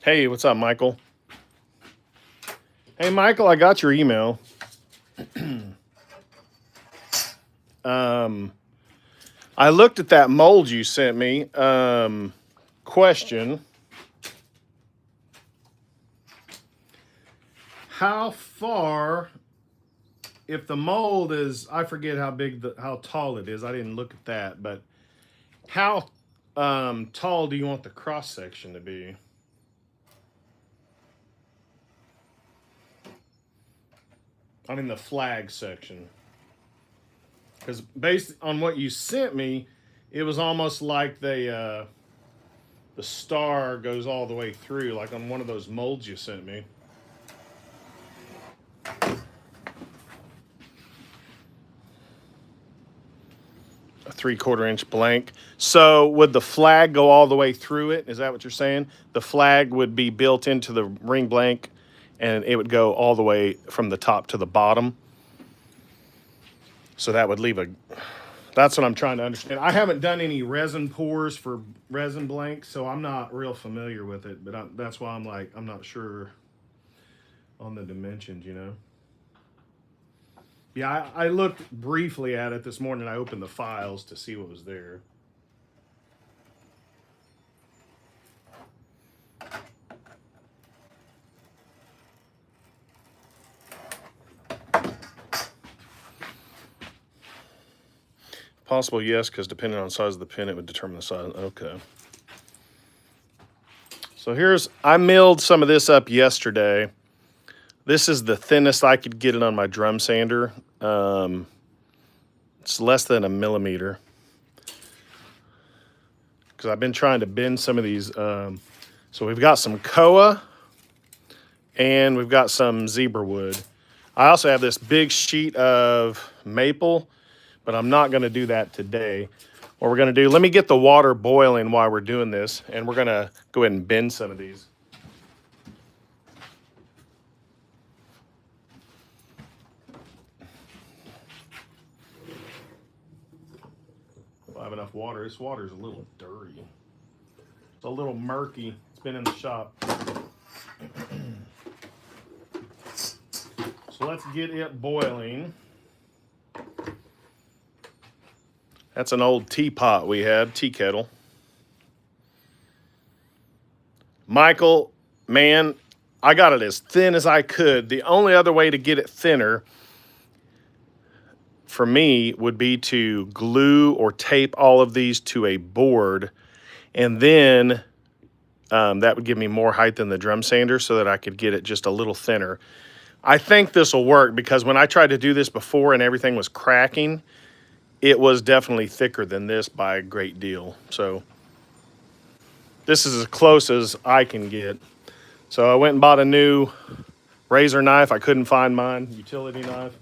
Hey, what's up, Michael? Hey, Michael, I got your email. I looked at that mold you sent me. Question: how far, if the mold is, I forget how big, how tall it is. I didn't look at that, but how tall do you want the cross section to be? I mean, the flag section. Because based on what you sent me, it was almost like the star goes all the way through, like on one of those molds you sent me. A 3/4 inch blank. So would the flag go all the way through it? Is that what you're saying? The flag would be built into the ring blank, and it would go all the way from the top to the bottom. So that would leave a. That's what I'm trying to understand. I haven't done any resin pours for resin blanks, so I'm not real familiar with it. But that's why I'm like, I'm not sure on the dimensions, you know. Yeah, I looked briefly at it this morning. I opened the files to see what was there. Possible, yes, because depending on the size of the pin, it would determine the size. Okay. So I milled some of this up yesterday. This is the thinnest I could get it on my drum sander. It's less than a millimeter. Because I've been trying to bend some of these. So we've got some koa and we've got some zebra wood. I also have this big sheet of maple, but I'm not going to do that today. What we're going to do, let me get the water boiling while we're doing this, and we're going to go ahead and bend some of these. If I have enough water. This water is a little dirty. It's a little murky. It's been in the shop. So let's get it boiling. That's an old teapot we had, tea kettle. Michael, man, I got it as thin as I could. The only other way to get it thinner for me would be to glue or tape all of these to a board, and then that would give me more height than the drum sander so that I could get it just a little thinner. I think this will work because when I tried to do this before and everything was cracking, it was definitely thicker than this by a great deal. So this is as close as I can get. So I went and bought a new razor knife. I couldn't find mine, utility knife.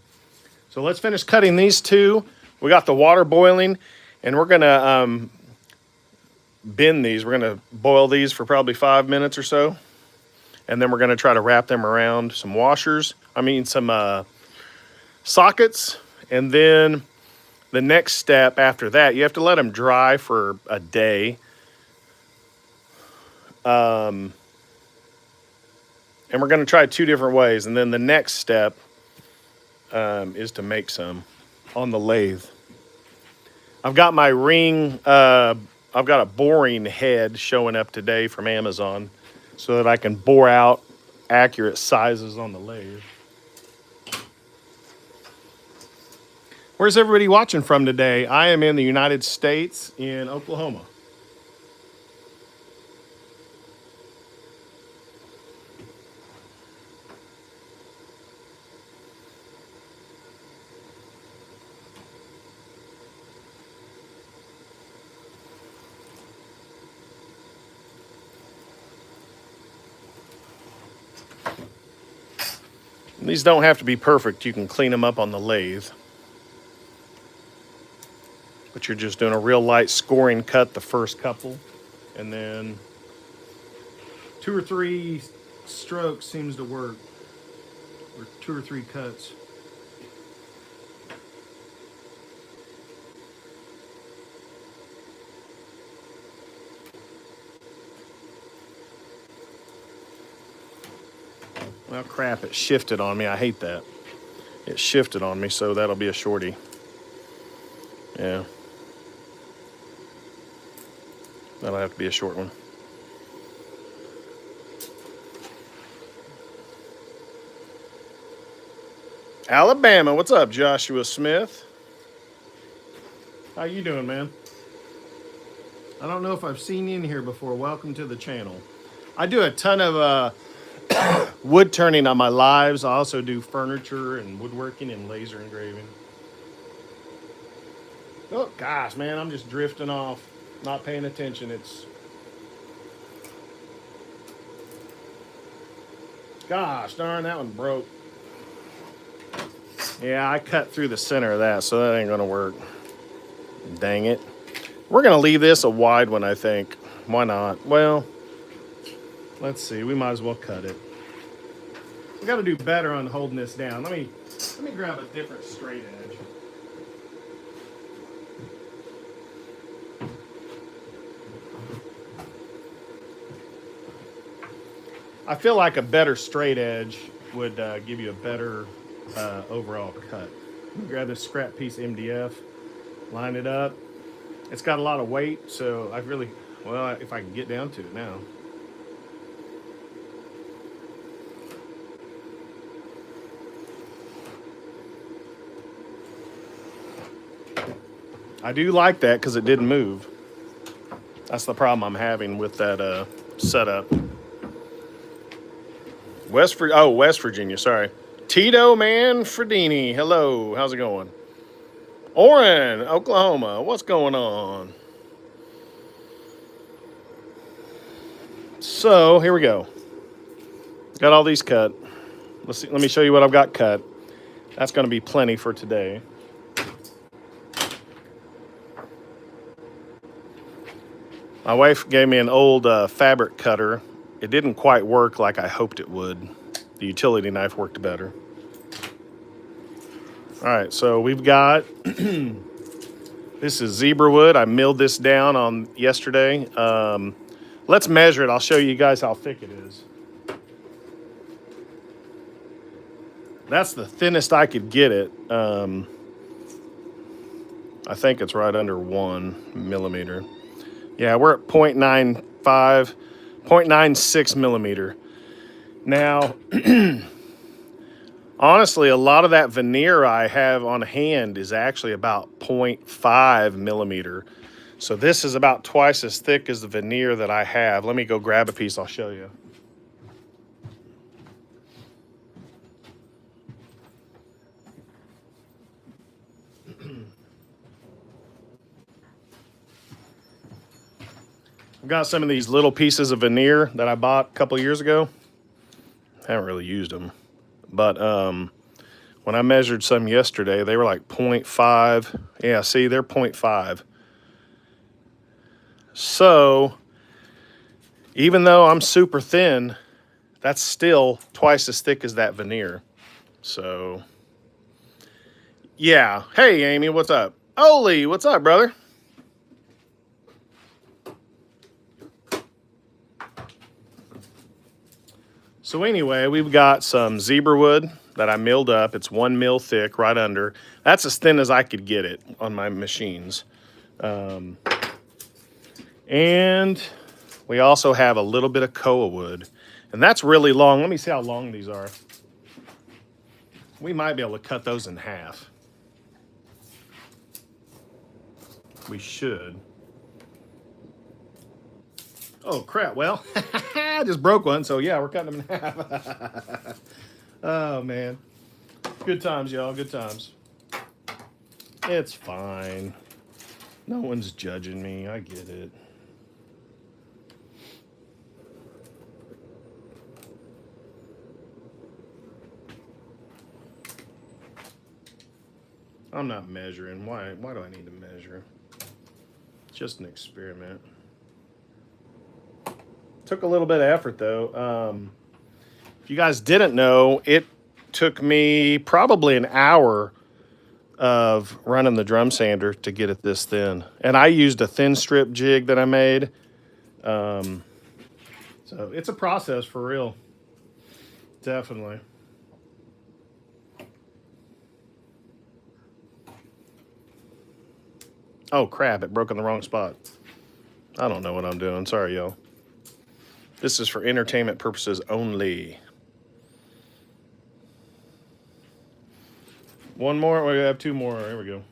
So let's finish cutting these two. We got the water boiling, and we're gonna bend these. We're gonna boil these for probably 5 minutes or so. And then we're gonna try to wrap them around some washers. Some sockets. And then the next step after that, you have to let them dry for a day. And we're going to try 2 different ways. And then the next step is to make some on the lathe. I've got my ring, I've got a boring head showing up today from Amazon so that I can bore out accurate sizes on the lathe. Where's everybody watching from today? I am in the United States, in Oklahoma. These don't have to be perfect. You can clean them up on the lathe. But you're just doing a real light scoring cut the first couple. And then 2 or 3 strokes seems to work. Or 2 or 3 cuts. Well, crap, it shifted on me. I hate that. It shifted on me, so that'll be a shorty. Yeah. That'll have to be a short one. Alabama, what's up, Joshua Smith? How you doing, man? I don't know if I've seen you in here before. Welcome to the channel. I do a ton of wood turning on my lives. I also do furniture and woodworking and laser engraving. Oh, gosh, man, I'm just drifting off, not paying attention. Gosh darn, that one broke. Yeah, I cut through the center of that, so that ain't gonna work. Dang it. We're gonna leave this a wide one, I think. Why not? Well, let's see. We might as well cut it. We got to do better on holding this down. Let me grab a different straight edge. I feel like a better straight edge would give you a better overall cut. Grab this scrap piece MDF, line it up. It's got a lot of weight, so I really, well, if I can get down to it now. I do like that because it didn't move. That's the problem I'm having with that setup. West Virginia, sorry. Tito Man Fredini, hello, how's it going? Orrin, Oklahoma, what's going on? So, here we go. Got all these cut. Let's see, let me show you what I've got cut. That's going to be plenty for today. My wife gave me an old fabric cutter. It didn't quite work like I hoped it would. The utility knife worked better. All right, so we've got, this is zebra wood. I milled this down on yesterday. Let's measure it. I'll show you guys how thick it is. That's the thinnest I could get it. I think it's right under 1 millimeter. Yeah, we're at 0.96 millimeter. Now, honestly, a lot of that veneer I have on hand is actually about 0.5 millimeter. So this is about twice as thick as the veneer that I have. Let me go grab a piece, I'll show you. I've got some of these little pieces of veneer that I bought a couple years ago. Haven't really used them. But when I measured some yesterday, they were like 0.5. Yeah, see, they're 0.5. So, even though I'm super thin, that's still twice as thick as that veneer. So, yeah. Hey, Amy, what's up? Oli, what's up, brother? So anyway, we've got some zebra wood that I milled up. It's 1 mil thick, right under. That's as thin as I could get it on my machines. And we also have a little bit of koa wood. And that's really long. Let me see how long these are. We might be able to cut those in half. We should. Oh, crap. Well, I just broke one, so yeah, we're cutting them in half. Oh, man. Good times, y'all. Good times. It's fine. No one's judging me. I get it. I'm not measuring. Why do I need to measure? It's just an experiment. Took a little bit of effort, though. If you guys didn't know, it took me probably an hour of running the drum sander to get it this thin. And I used a thin strip jig that I made. So it's a process for real. Definitely. Oh crap, it broke in the wrong spot. I don't know what I'm doing. Sorry, y'all. This is for entertainment purposes only. One more. We have two more. Here we go.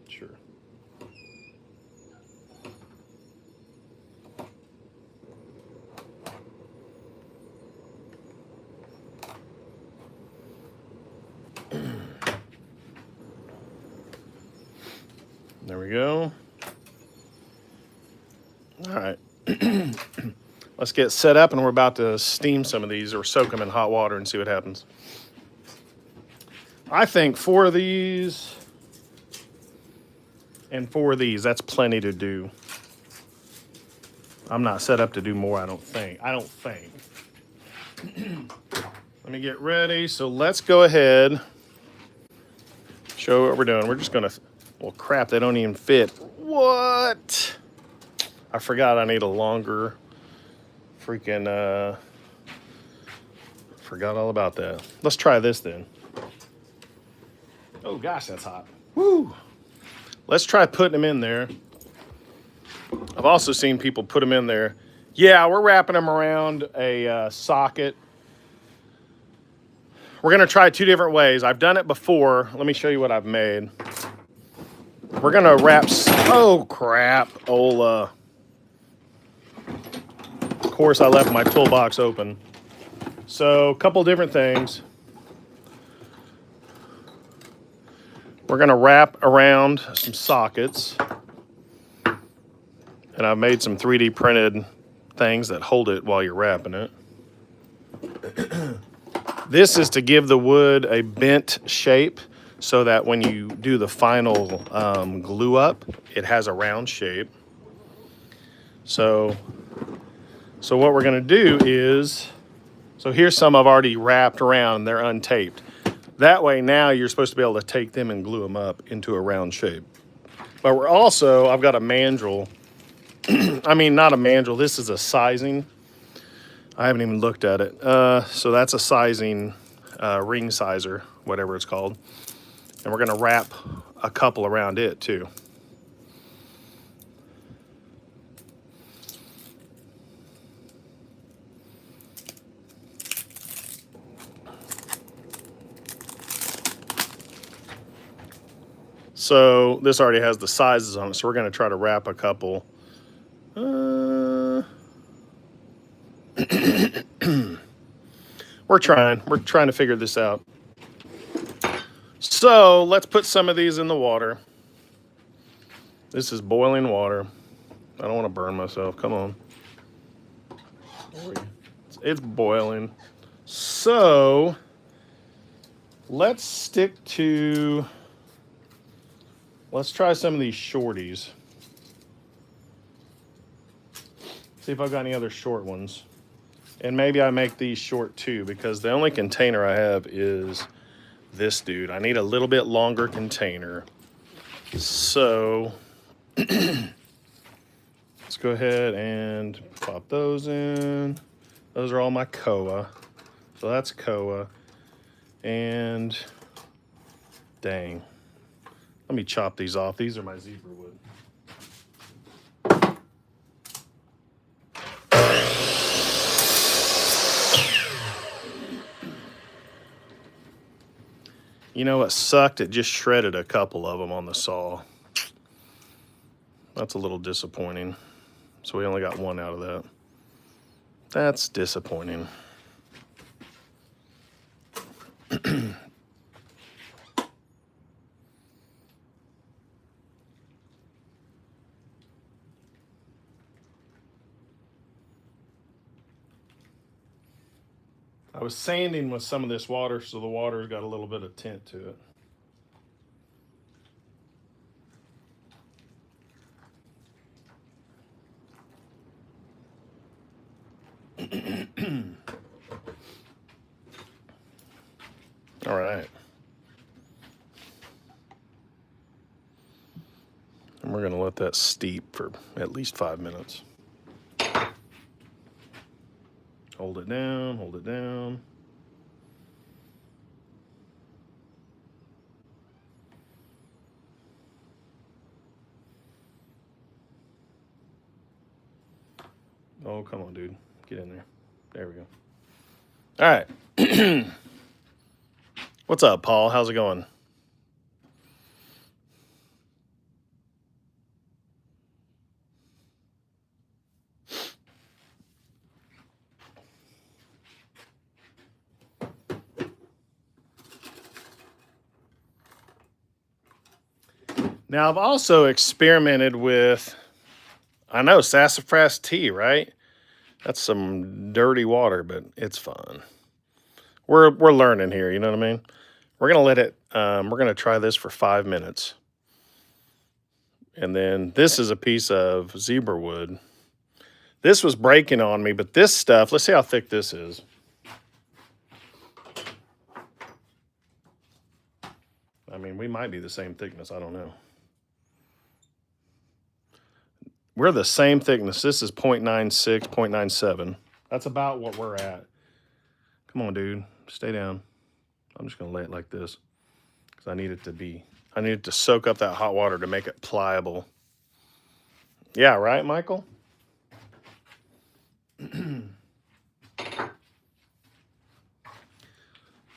Sure. There we go. All right. Let's get set up, and we're about to steam some of these or soak them in hot water and see what happens. I think 4 of these and 4 of these, that's plenty to do. I'm not set up to do more, I don't think. Let me get ready. So let's go ahead. Show what we're doing. We're just gonna, well, crap, they don't even fit. What? I forgot I need a longer freaking, forgot all about that. Let's try this then. Oh gosh, that's hot. Woo! Let's try putting them in there. I've also seen people put them in there. Yeah, we're wrapping them around a socket. We're gonna try 2 different ways. I've done it before. Let me show you what I've made. We're gonna wrap, oh crap, of course I left my toolbox open. So a couple different things. We're gonna wrap around some sockets. And I've made some 3D printed things that hold it while you're wrapping it. This is to give the wood a bent shape so that when you do the final glue up, it has a round shape. So what we're gonna do is, so here's some I've already wrapped around and they're untaped. That way now you're supposed to be able to take them and glue them up into a round shape. But we're also, I've got a mandrel. I mean, not a mandrel, this is a sizing. I haven't even looked at it. So that's a sizing ring sizer, whatever it's called. And we're gonna wrap a couple around it too. So this already has the sizes on it, so we're gonna try to wrap a couple. We're trying to figure this out. So let's put some of these in the water. This is boiling water. I don't want to burn myself, come on. It's boiling. So let's stick to, let's try some of these shorties. See if I've got any other short ones. And maybe I make these short too, because the only container I have is this dude. I need a little bit longer container. So let's go ahead and pop those in. Those are all my koa. So that's koa. And dang, let me chop these off. These are my zebra wood. You know what sucked? It just shredded a couple of them on the saw. That's a little disappointing. So we only got one out of that. That's disappointing. I was sanding with some of this water, so the water's got a little bit of tint to it. All right. And we're gonna let that steep for at least 5 minutes. Hold it down, hold it down. Oh, come on, dude. Get in there. There we go. All right. What's up, Paul? How's it going? Now, I've also experimented with, I know, sassafras tea, right? That's some dirty water, but it's fun. We're learning here, you know what I mean? We're gonna let it. We're gonna try this for 5 minutes, and then this is a piece of zebra wood. This was breaking on me, but this stuff. Let's see how thick this is. I mean, we might be the same thickness. I don't know. We're the same thickness. This is 0.96, 0.97. That's about what we're at. Come on, dude. Stay down. I'm just going to lay it like this because I need it to soak up that hot water to make it pliable. Yeah, right, Michael?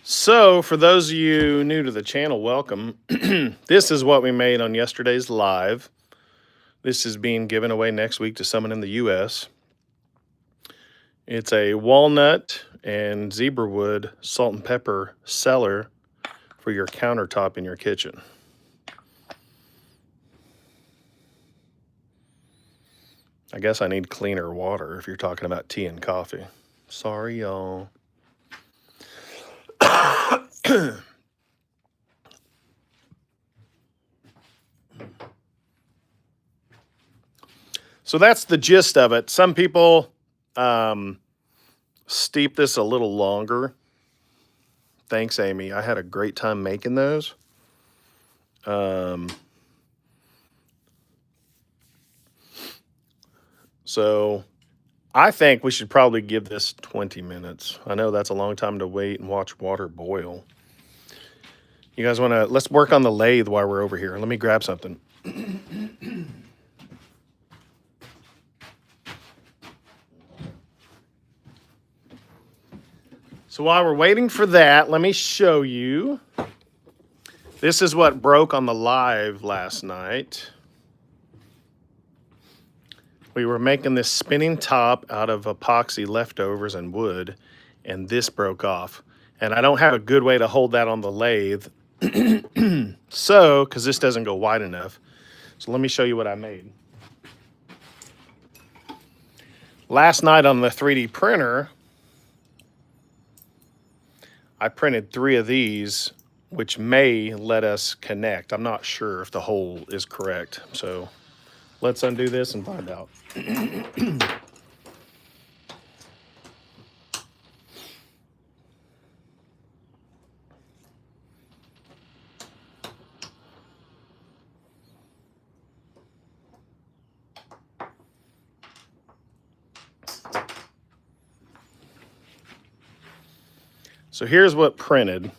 So, for those of you new to the channel, welcome. This is what we made on yesterday's live. This is being given away next week to someone in the U.S. It's a walnut and zebra wood salt and pepper cellar for your countertop in your kitchen. I guess I need cleaner water if you're talking about tea and coffee. Sorry, y'all. So that's the gist of it. Some people steep this a little longer. Thanks, Amy. I had a great time making those. So I think we should probably give this 20 minutes. I know that's a long time to wait and watch water boil. You guys want to, let's work on the lathe while we're over here. Let me grab something. So while we're waiting for that, let me show you. This is what broke on the live last night. We were making this spinning top out of epoxy leftovers and wood, and this broke off. And I don't have a good way to hold that on the lathe. So, because this doesn't go wide enough. So let me show you what I made. Last night on the 3D printer, I printed 3 of these, which may let us connect. I'm not sure if the hole is correct. So let's undo this and find out. So here's what printed.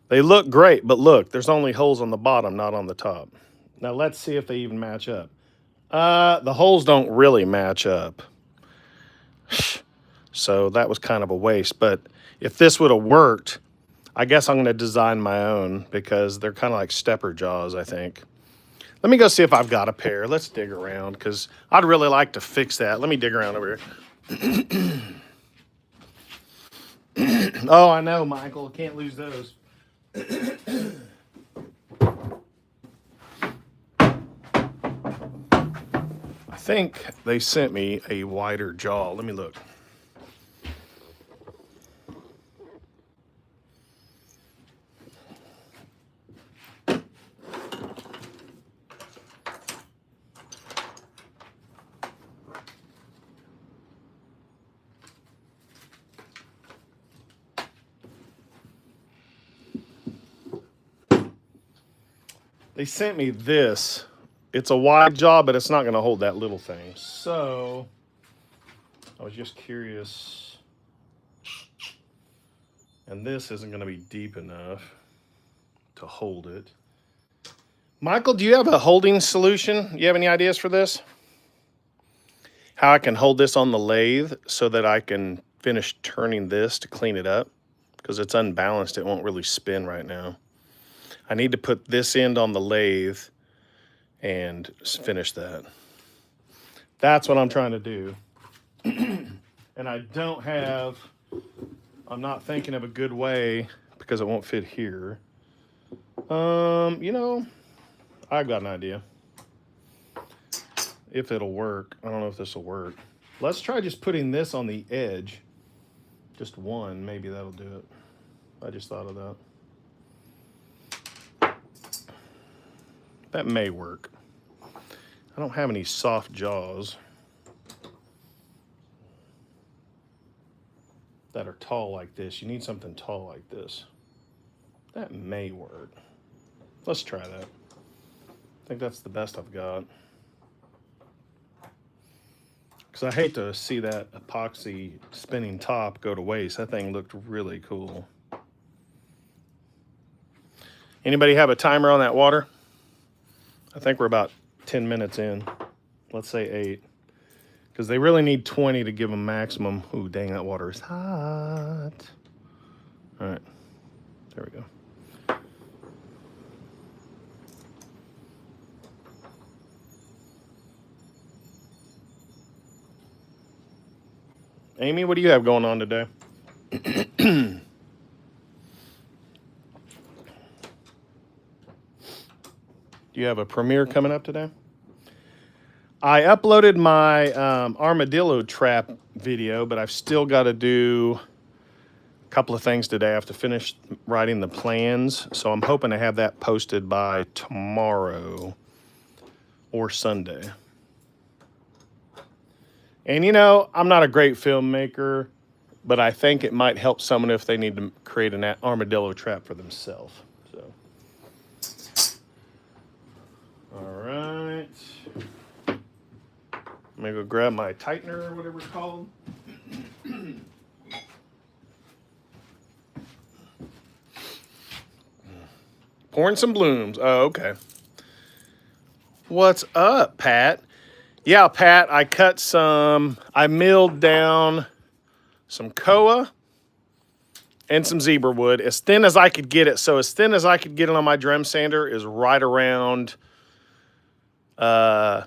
They look great, but look, there's only holes on the bottom, not on the top. Now let's see if they even match up. The holes don't really match up. So that was kind of a waste, but if this would have worked, I guess I'm going to design my own because they're kind of like stepper jaws, I think. Let me go see if I've got a pair. Let's dig around because I'd really like to fix that. Let me dig around over here. Oh, I know, Michael. Can't lose those. I think they sent me a wider jaw. Let me look. They sent me this. It's a wide jaw, but it's not going to hold that little thing. So I was just curious. And this isn't going to be deep enough to hold it. Michael, do you have a holding solution? You have any ideas for this? How I can hold this on the lathe so that I can finish turning this to clean it up? Because it's unbalanced, it won't really spin right now. I need to put this end on the lathe and finish that. That's what I'm trying to do. And I don't have, I'm not thinking of a good way because it won't fit here. You know, I've got an idea. If it'll work. I don't know if this will work. Let's try just putting this on the edge. Just one, maybe that'll do it. I just thought of that. That may work. I don't have any soft jaws that are tall like this. You need something tall like this. That may work. Let's try that. I think that's the best I've got. Because I hate to see that epoxy spinning top go to waste. That thing looked really cool. Anybody have a timer on that water? I think we're about 10 minutes in. Let's say 8. Because they really need 20 to give them maximum. Ooh, dang, that water is hot. All right, there we go. Amy, what do you have going on today? Do you have a premiere coming up today? I uploaded my armadillo trap video, but I've still got to do a couple of things today. I have to finish writing the plans, so I'm hoping to have that posted by tomorrow or Sunday. And you know, I'm not a great filmmaker, but I think it might help someone if they need to create an armadillo trap for themselves. So, all right. I'm gonna go grab my tightener or whatever it's called. Pouring some blooms. Oh, okay. What's up, Pat? Yeah, Pat, I milled down some koa and some zebra wood as thin as I could get it. So as thin as I could get it on my drum sander is right around 1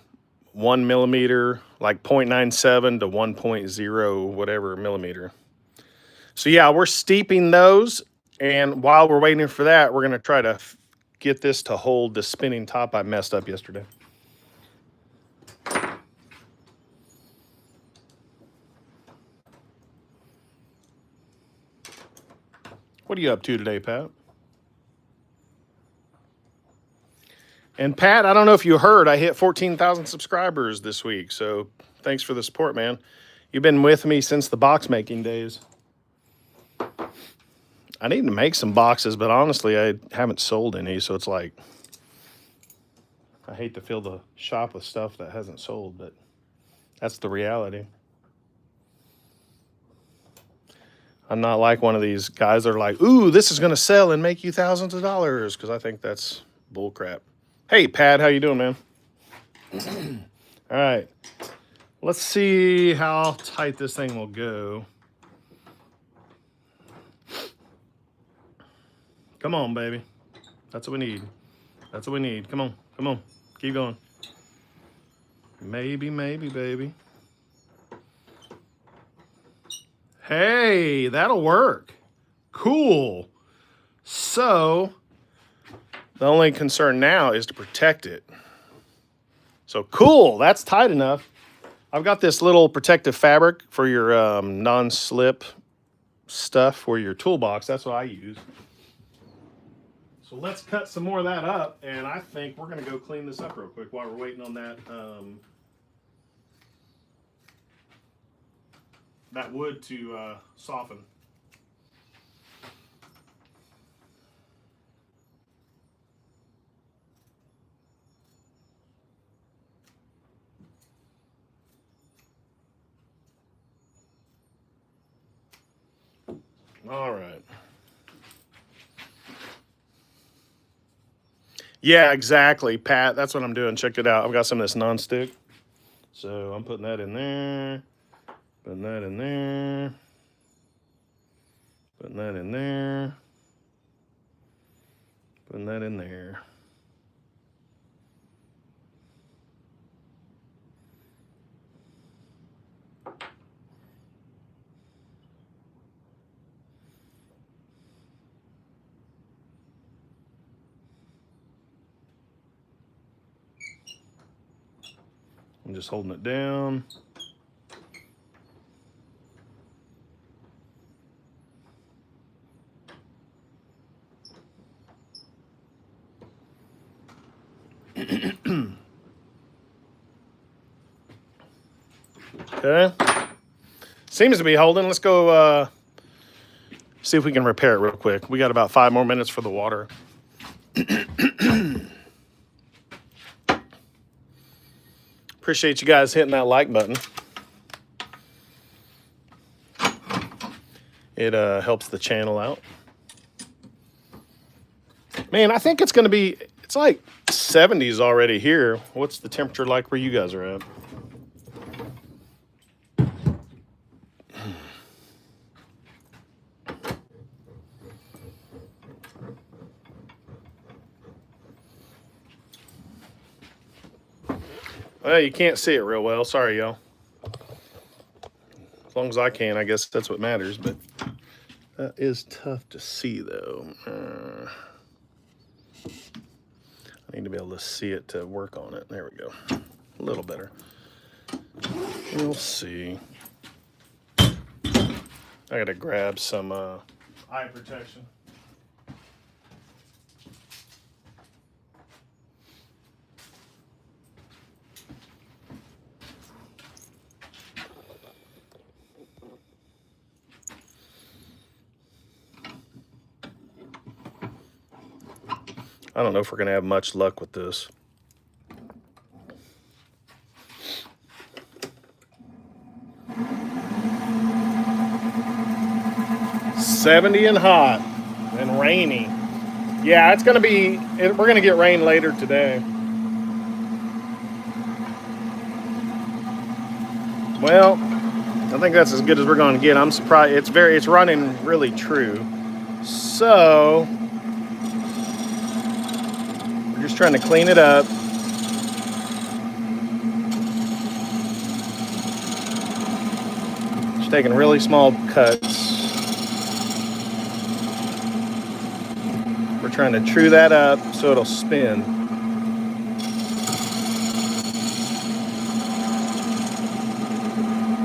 millimeter, like 0.97 to 1.0 whatever millimeter. So yeah, we're steeping those. And while we're waiting for that, we're going to try to get this to hold the spinning top I messed up yesterday. What are you up to today, Pat? And Pat, I don't know if you heard, I hit 14,000 subscribers this week. So thanks for the support, man. You've been with me since the box making days. I need to make some boxes, but honestly, I haven't sold any. So it's like, I hate to fill the shop with stuff that hasn't sold, but that's the reality. I'm not like one of these guys that are like, ooh, this is going to sell and make you thousands of dollars, because I think that's bull crap. Hey, Pat, how you doing, man? All right. Let's see how tight this thing will go. Come on, baby. That's what we need. That's what we need. Come on. Come on. Keep going. Maybe, baby. Hey, that'll work. Cool. So, the only concern now is to protect it. So, cool. That's tight enough. I've got this little protective fabric for your non-slip stuff for your toolbox. That's what I use. So let's cut some more of that up, and I think we're going to go clean this up real quick while we're waiting on that that wood to soften. All right. Yeah, exactly, Pat. That's what I'm doing. Check it out. I've got some of this nonstick. So I'm putting that in there. Putting that in there. Putting that in there. Putting that in there. I'm just holding it down. Okay. Seems to be holding. Let's go see if we can repair it real quick. We got about 5 more minutes for the water. Appreciate you guys hitting that like button. It helps the channel out. Man, I think it's going to be, it's like 70s already here. What's the temperature like where you guys are at? Well, you can't see it real well. Sorry, y'all. As long as I can, I guess that's what matters. But that is tough to see, though. I need to be able to see it to work on it. There we go. A little better. We'll see. I got to grab some eye protection. I don't know if we're going to have much luck with this. $70 and hot and rainy. Yeah, it's going to be, we're going to get rain later today. Well, I think that's as good as we're going to get. I'm surprised. It's running really true. So we're just trying to clean it up. Just taking really small cuts. We're trying to true that up so it'll spin.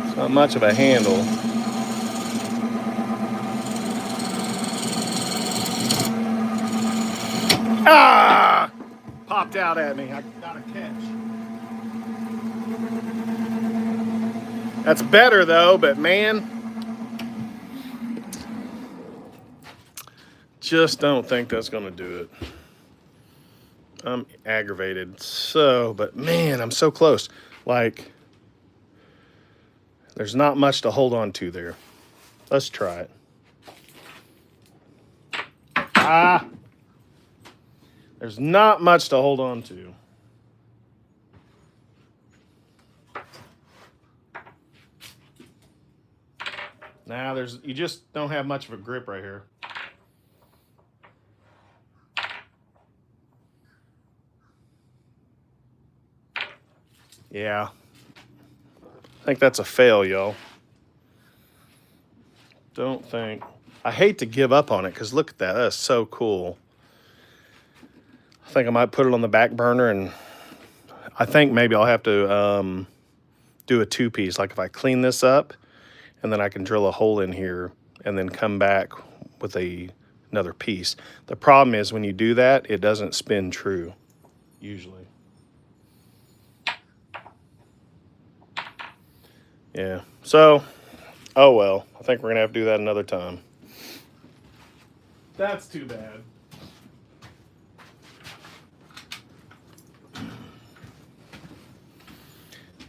It's not much of a handle. Ah! Popped out at me. I got a catch. That's better though, but man, just don't think that's gonna do it. I'm aggravated. But man, I'm so close. Like, there's not much to hold on to there. Let's try it. Ah! There's not much to hold on to. Now you just don't have much of a grip right here. Yeah. I think that's a fail, y'all. Don't think. I hate to give up on it because look at that. That's so cool. I think I might put it on the back burner, and I think maybe I'll have to do a 2-piece. Like if I clean this up, and then I can drill a hole in here and then come back with another piece. The problem is when you do that, it doesn't spin true, usually. Yeah, so, oh well. I think we're gonna have to do that another time. That's too bad.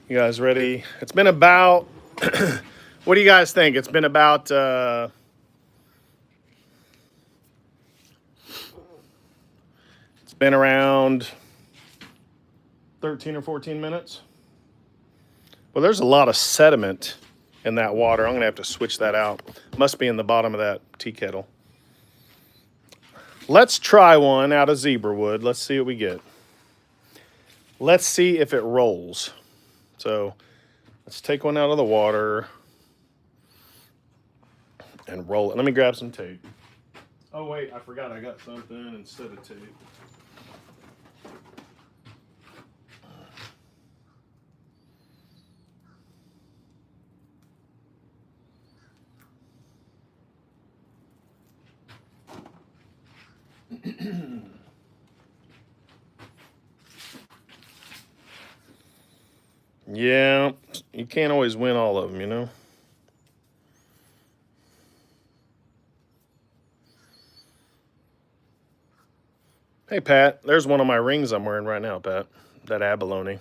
You guys ready? It's been about, what do you guys think? It's been about, been around 13 or 14 minutes. Well, there's a lot of sediment in that water. I'm gonna have to switch that out. Must be in the bottom of that tea kettle. Let's try one out of zebra wood. Let's see what we get. Let's see if it rolls. So let's take one out of the water and roll it. Let me grab some tape. Oh wait, I forgot I got something instead of tape. Yeah, you can't always win all of them, you know? Hey, Pat, there's one of my rings I'm wearing right now, Pat. That abalone.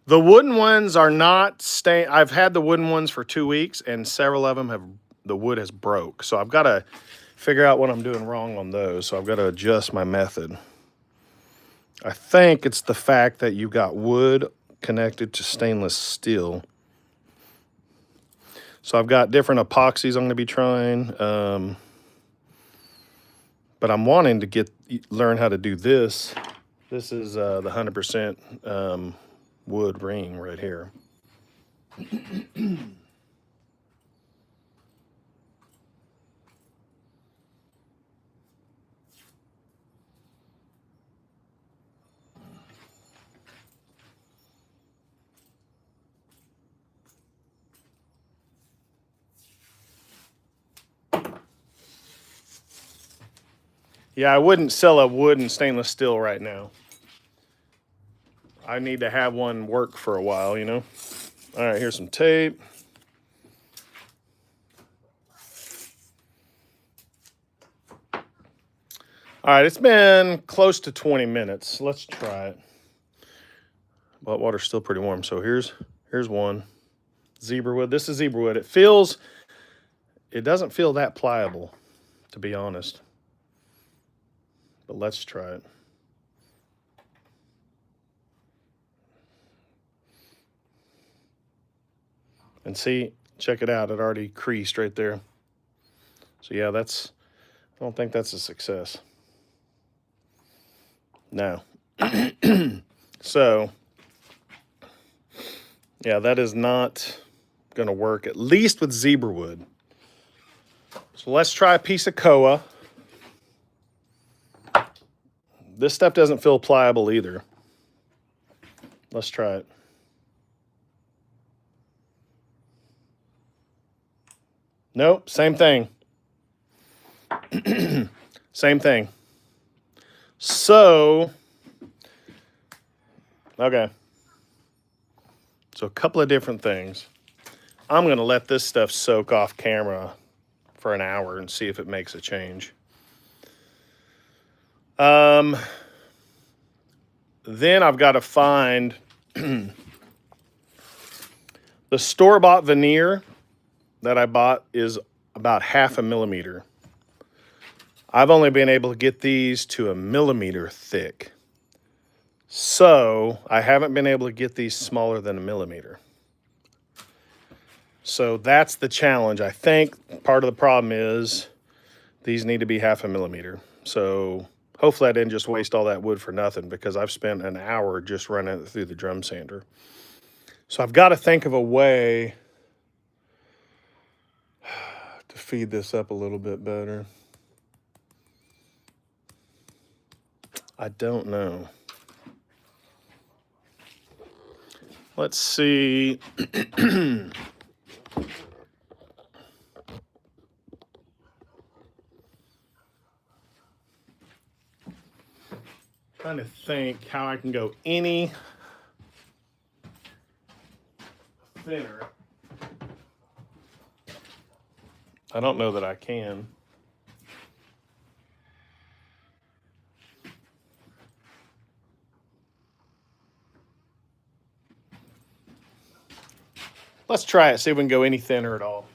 The wooden ones are not staying. I've had the wooden ones for 2 weeks, and several of them the wood has broke. So I've got to figure out what I'm doing wrong on those. So I've got to adjust my method. I think it's the fact that you've got wood connected to stainless steel. So I've got different epoxies I'm going to be trying. But I'm wanting to learn how to do this. This is the 100% wood ring right here. Yeah, I wouldn't sell a wood and stainless steel right now. I need to have one work for a while, you know? All right, here's some tape. All right, it's been close to 20 minutes. Let's try it. But water's still pretty warm, so here's one. Zebra wood. This is zebra wood. It doesn't feel that pliable, to be honest. But let's try it. And see, check it out. It already creased right there. So yeah, I don't think that's a success. No. So, yeah, that is not going to work, at least with zebra wood. So let's try a piece of koa. This stuff doesn't feel pliable either. Let's try it. Nope, same thing. Same thing. So, okay. So a couple of different things. I'm going to let this stuff soak off camera for an hour and see if it makes a change. Then I've got to find the store-bought veneer that I bought is about 0.5 millimeter. I've only been able to get these to 1 millimeter thick. So I haven't been able to get these smaller than 1 millimeter. So that's the challenge. I think part of the problem is these need to be 0.5 millimeter. So hopefully I didn't just waste all that wood for nothing, because I've spent an hour just running it through the drum sander. So I've got to think of a way to feed this up a little bit better. I don't know. Let's see. Trying to think how I can go any thinner. I don't know that I can. Let's try it, see if we can go any thinner at all.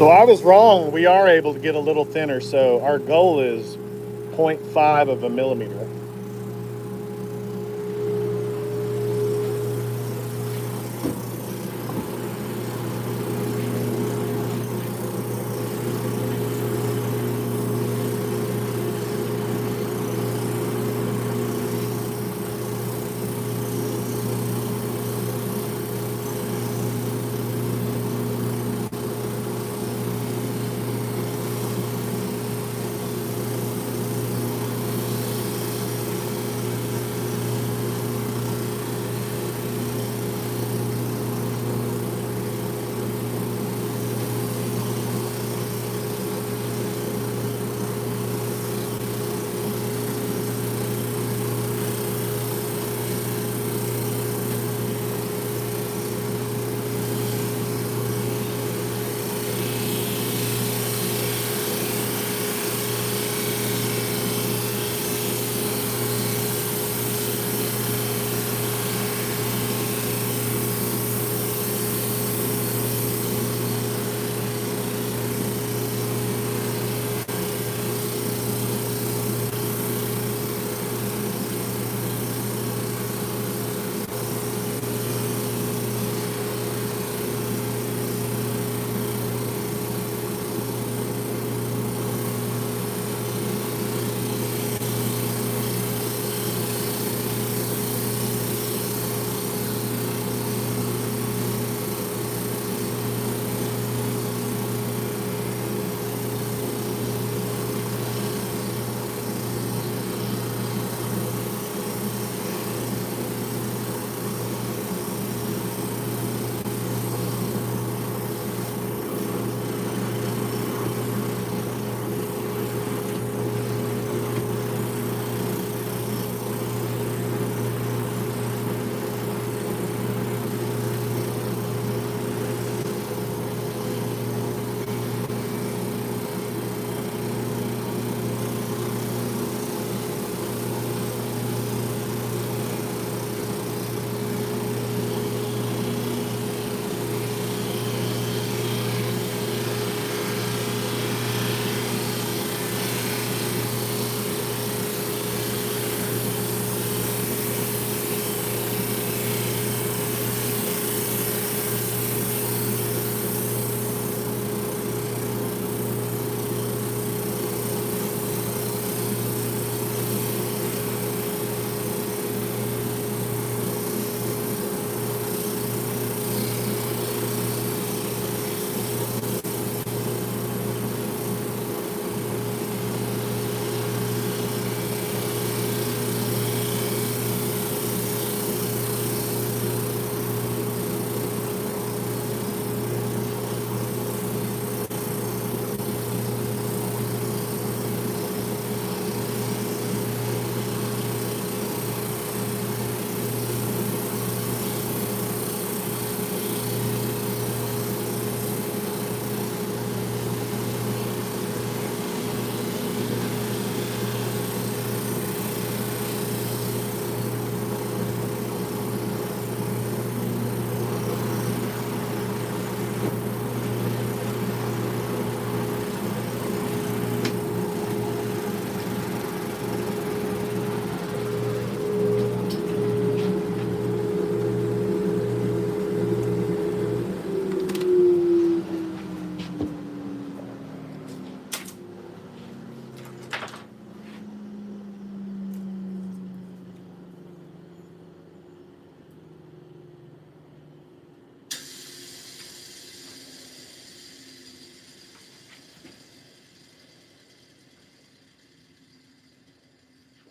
So I was wrong. We are able to get a little thinner. So our goal is 0.5 of a millimeter.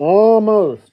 Almost.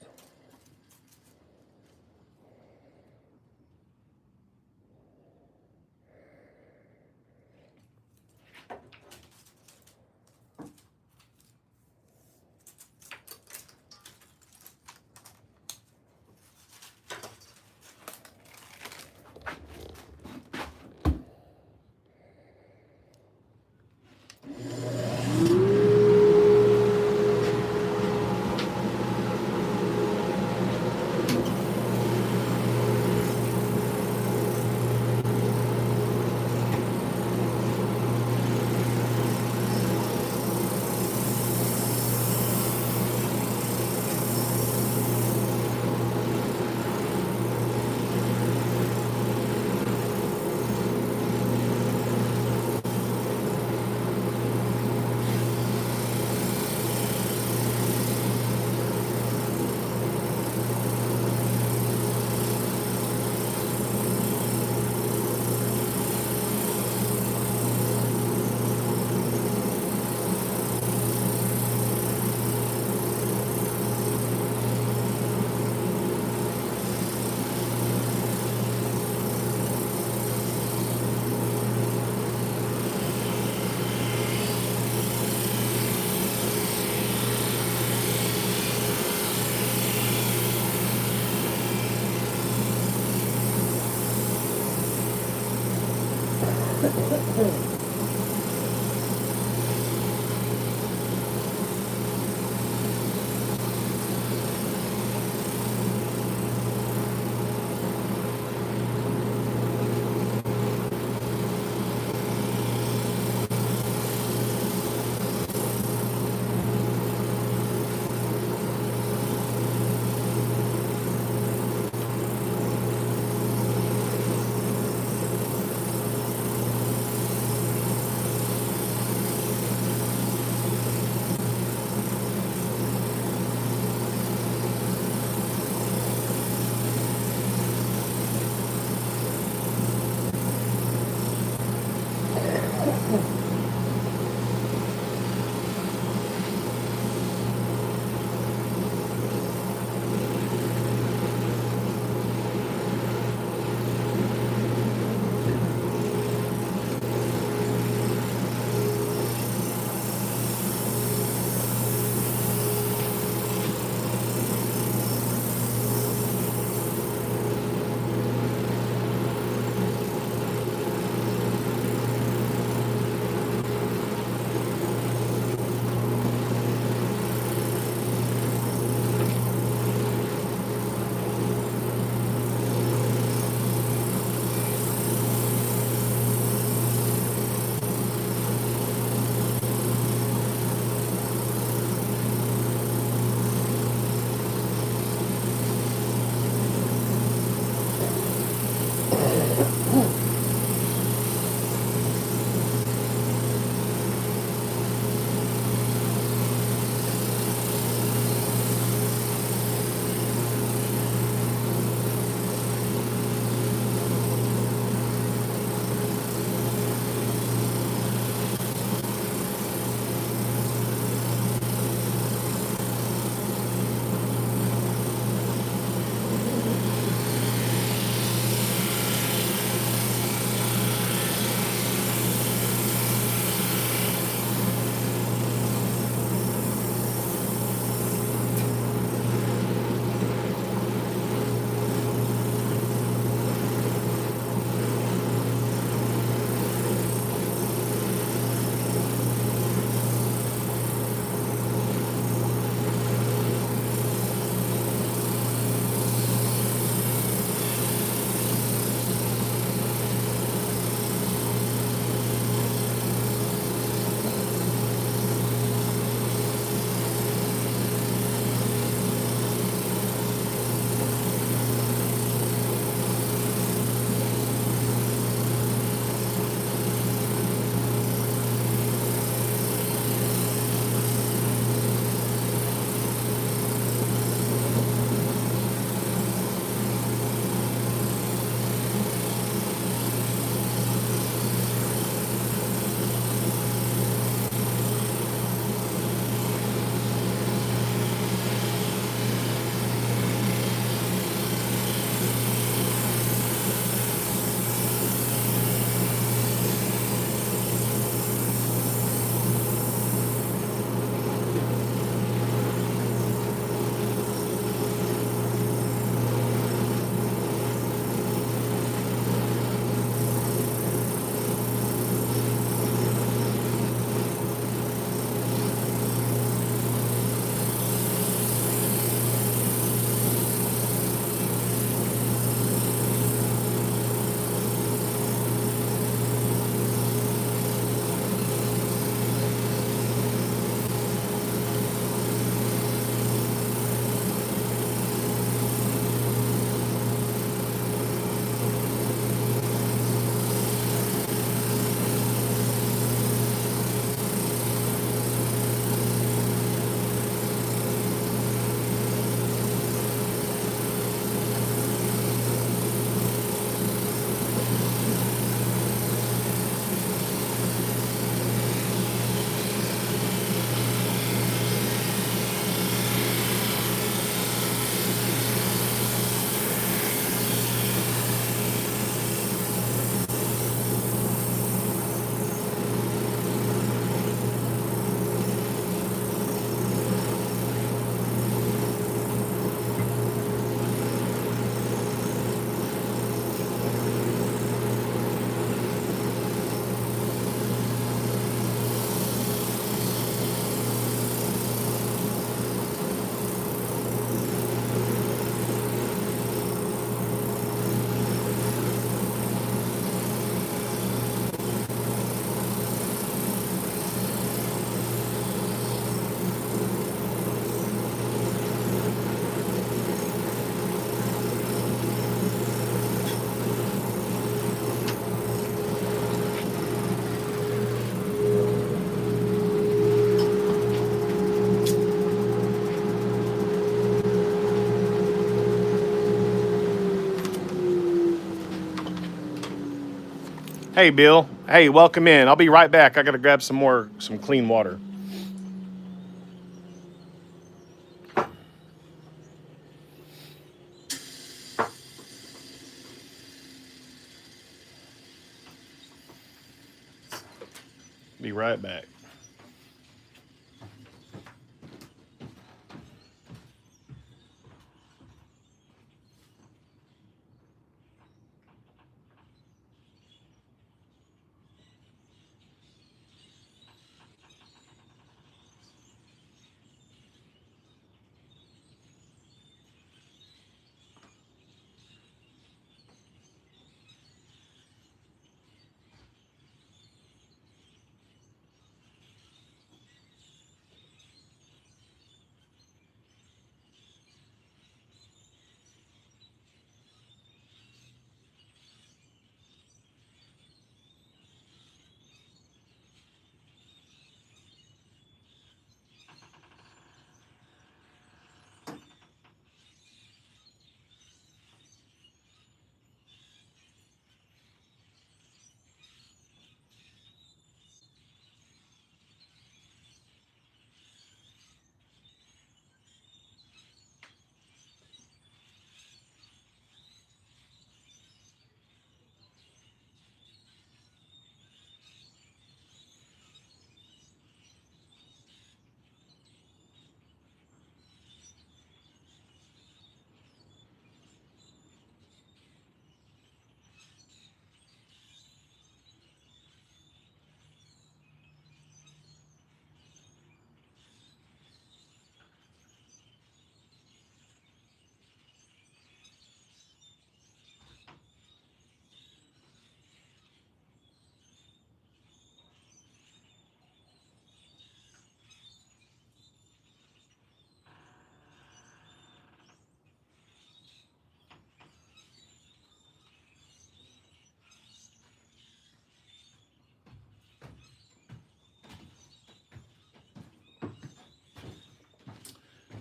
Hey, Bill. Hey, welcome in. I'll be right back. I got to grab some clean water. Be right back.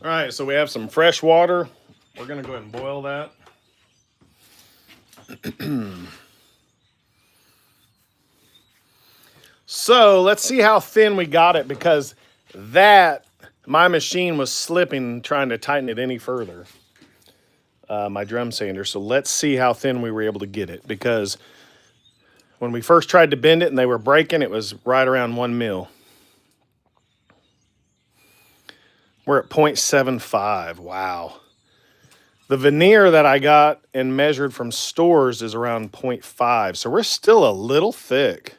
All right, so we have some fresh water. We're going to go ahead and boil that. So let's see how thin we got it, because my machine was slipping trying to tighten it any further, my drum sander. So let's see how thin we were able to get it, because when we first tried to bend it and they were breaking, it was right around 1 mil. We're at 0.75. Wow. The veneer that I got and measured from stores is around 0.5. So we're still a little thick.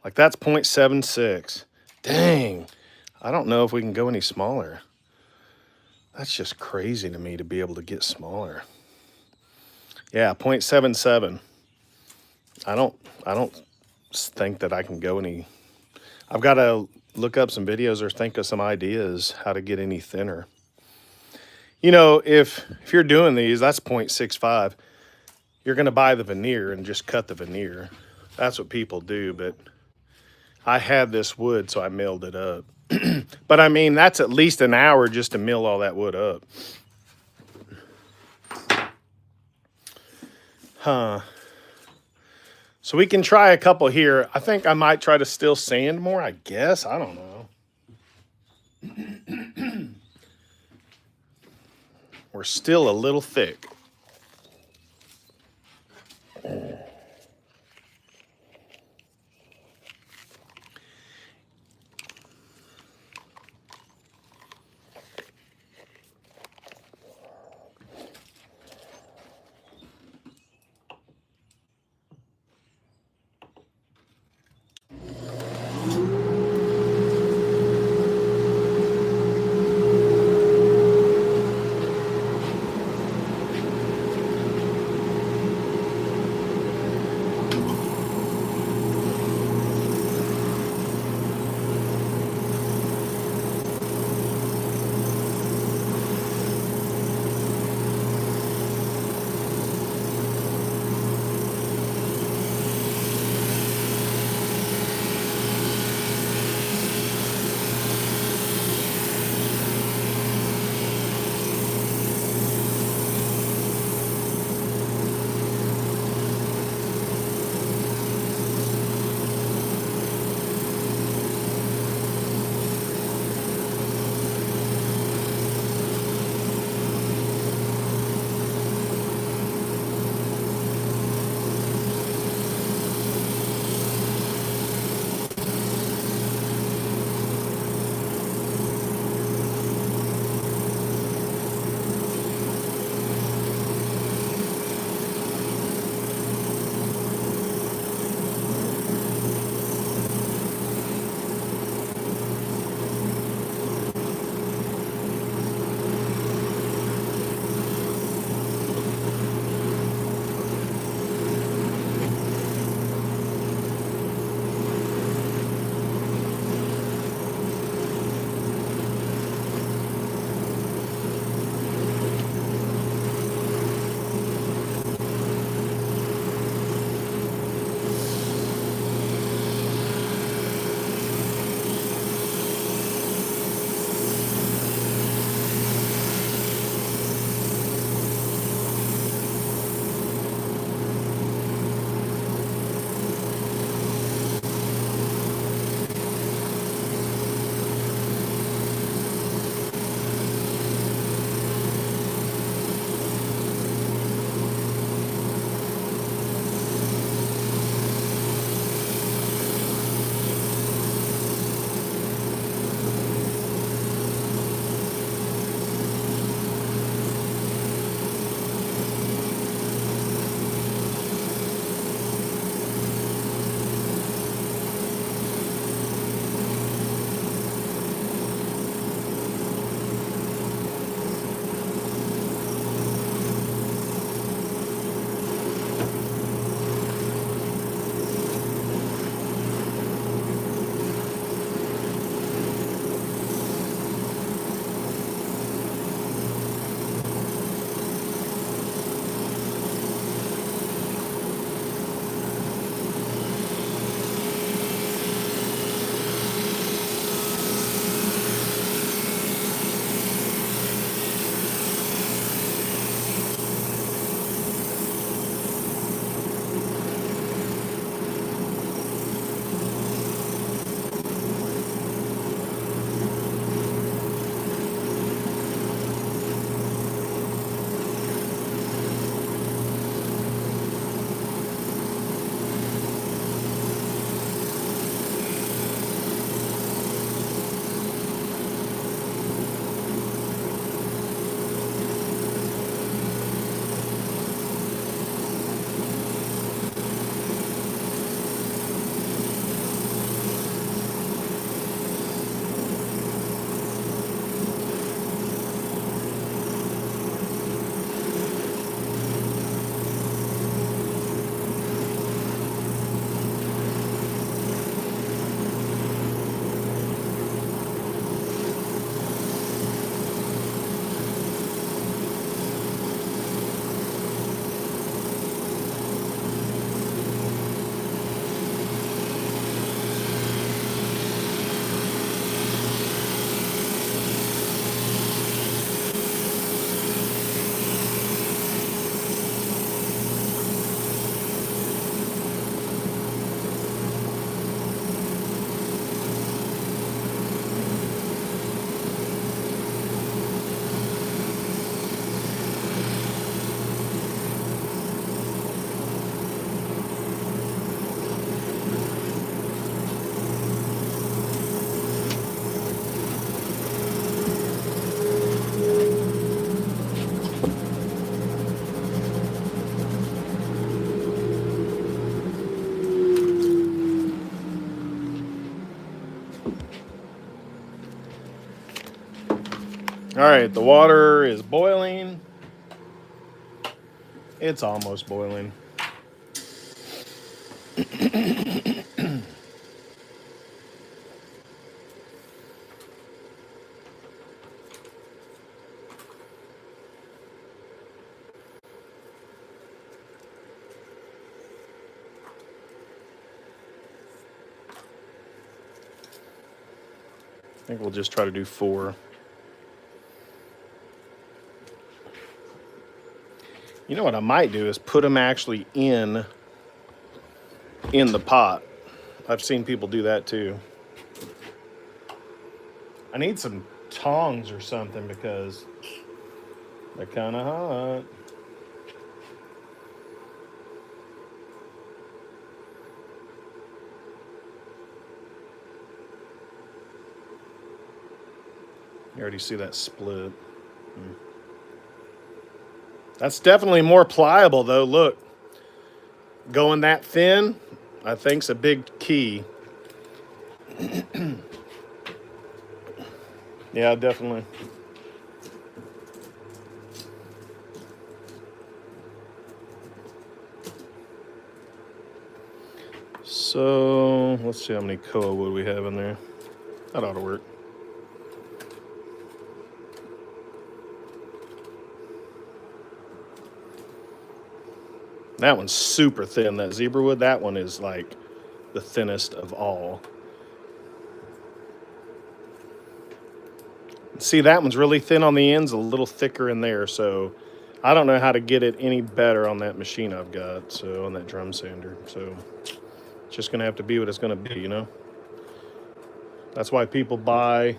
Like that's 0.76. Dang. I don't know if we can go any smaller. That's just crazy to me to be able to get smaller. Yeah, 0.77. I don't think that I can go any. I've got to look up some videos or think of some ideas how to get any thinner. You know, if you're doing these, that's 0.65. You're going to buy the veneer and just cut the veneer. That's what people do, but I had this wood, so I milled it up. But I mean, that's at least an hour just to mill all that wood up. Huh. So we can try a couple here. I think I might try to still sand more, I guess. I don't know. We're still a little thick. All right, the water is boiling. It's almost boiling. I think we'll just try to do 4. You know what I might do is put them actually in the pot. I've seen people do that too. I need some tongs or something because they're kind of hot. You already see that split. That's definitely more pliable though. Look, going that thin, I think's a big key. Yeah, definitely. So let's see how many koa wood we have in there. That ought to work. That one's super thin, that zebra wood. That one is like the thinnest of all. See, that one's really thin on the ends, a little thicker in there. So I don't know how to get it any better on that machine I've got, so on that drum sander. So it's just gonna have to be what it's gonna be, you know? That's why people buy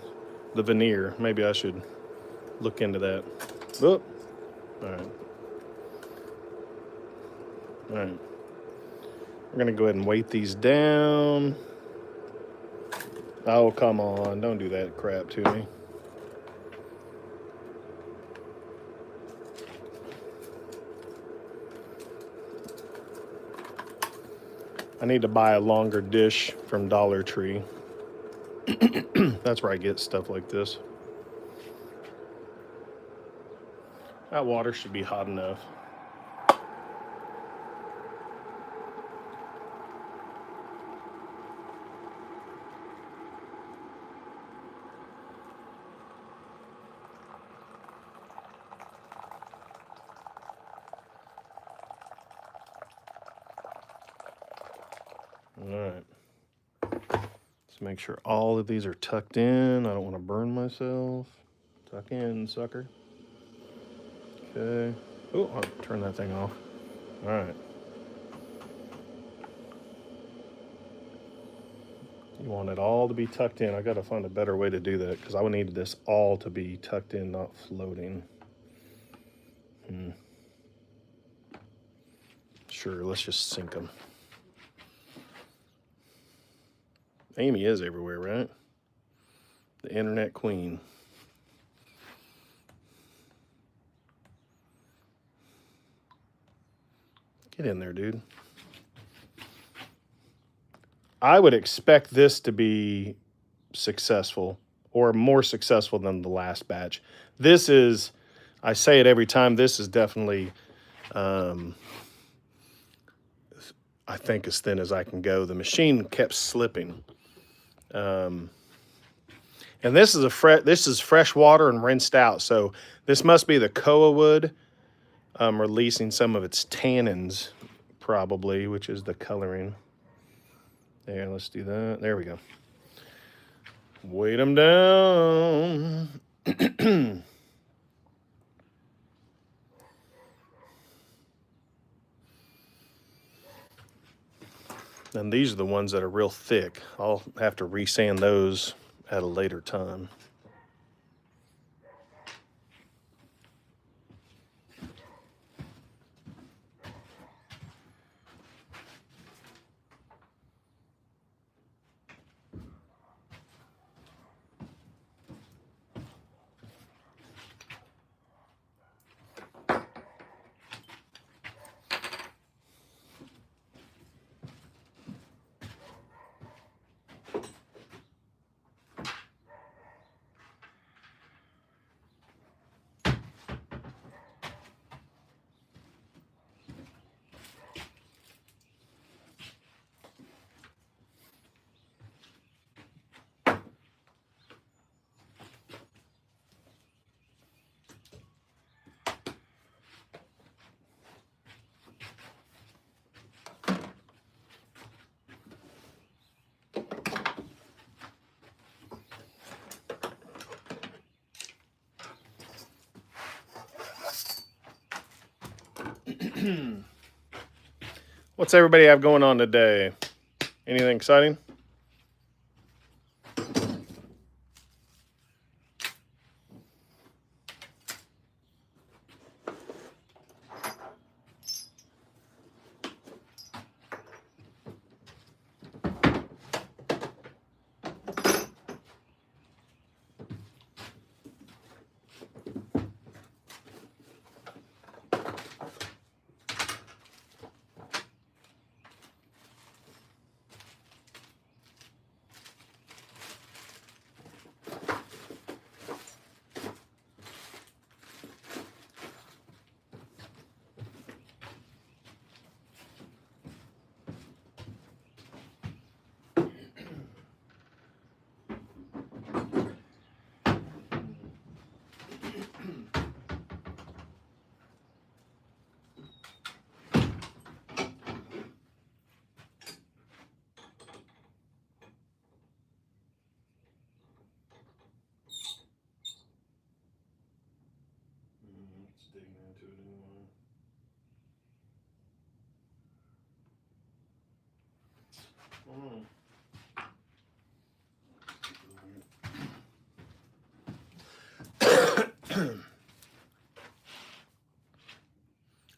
the veneer. Maybe I should look into that. Oop. All right. All right. We're gonna go ahead and weight these down. Oh, come on. Don't do that crap to me. I need to buy a longer dish from Dollar Tree. That's where I get stuff like this. That water should be hot enough. All right. Let's make sure all of these are tucked in. I don't want to burn myself. Tuck in, sucker. Okay. Oh, I'll turn that thing off. All right. You want it all to be tucked in. I got to find a better way to do that because I would need this all to be tucked in, not floating. Sure, let's just sink them. Amy is everywhere, right? The internet queen. Get in there, dude. I would expect this to be successful or more successful than the last batch. This is, I say it every time, this is definitely, I think, as thin as I can go. The machine kept slipping. And this is fresh water and rinsed out. So this must be the koa wood releasing some of its tannins, probably, which is the coloring. There, let's do that. There we go. Weight them down. And these are the ones that are real thick. I'll have to resand those at a later time. What's everybody have going on today? Anything exciting?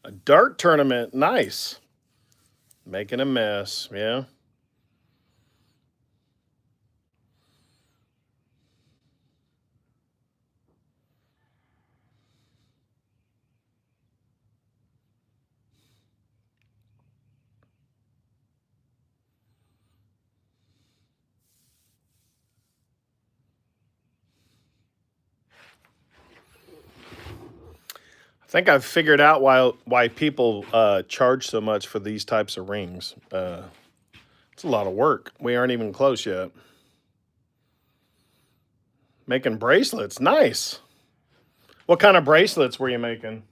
A dart tournament, nice. Making a mess, yeah. I think I've figured out why people charge so much for these types of rings. It's a lot of work. We aren't even close yet. Making bracelets, nice. What kind of bracelets were you making?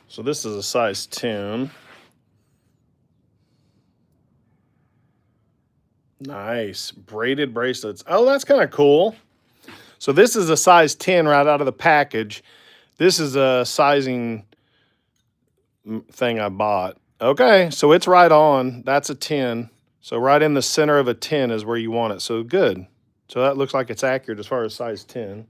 So this is a size 10. Nice. Braided bracelets. Oh, that's kind of cool. So this is a size 10 right out of the package. This is a sizing thing I bought. Okay, so it's right on. That's a 10. So right in the center of a 10 is where you want it. So good. So that looks like it's accurate as far as size 10.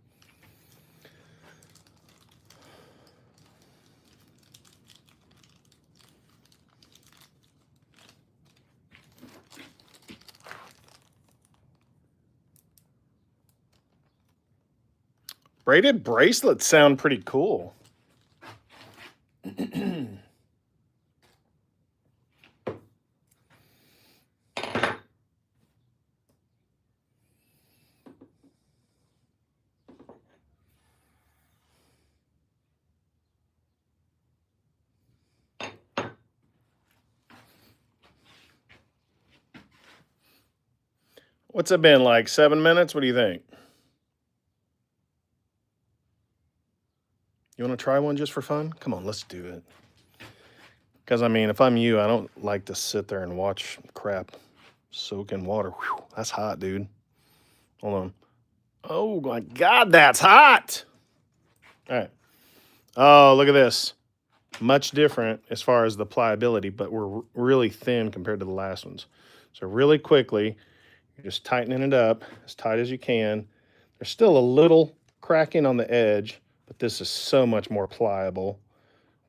Braided bracelets sound pretty cool. What's it been, like 7 minutes? What do you think? You want to try one just for fun? Come on, let's do it. Because, I mean, if I'm you, I don't like to sit there and watch crap soak in water. Whew, that's hot, dude. Hold on. Oh, my God, that's hot. All right. Oh, look at this. Much different as far as the pliability, but we're really thin compared to the last ones. So really quickly, you're just tightening it up as tight as you can. There's still a little cracking on the edge, but this is so much more pliable.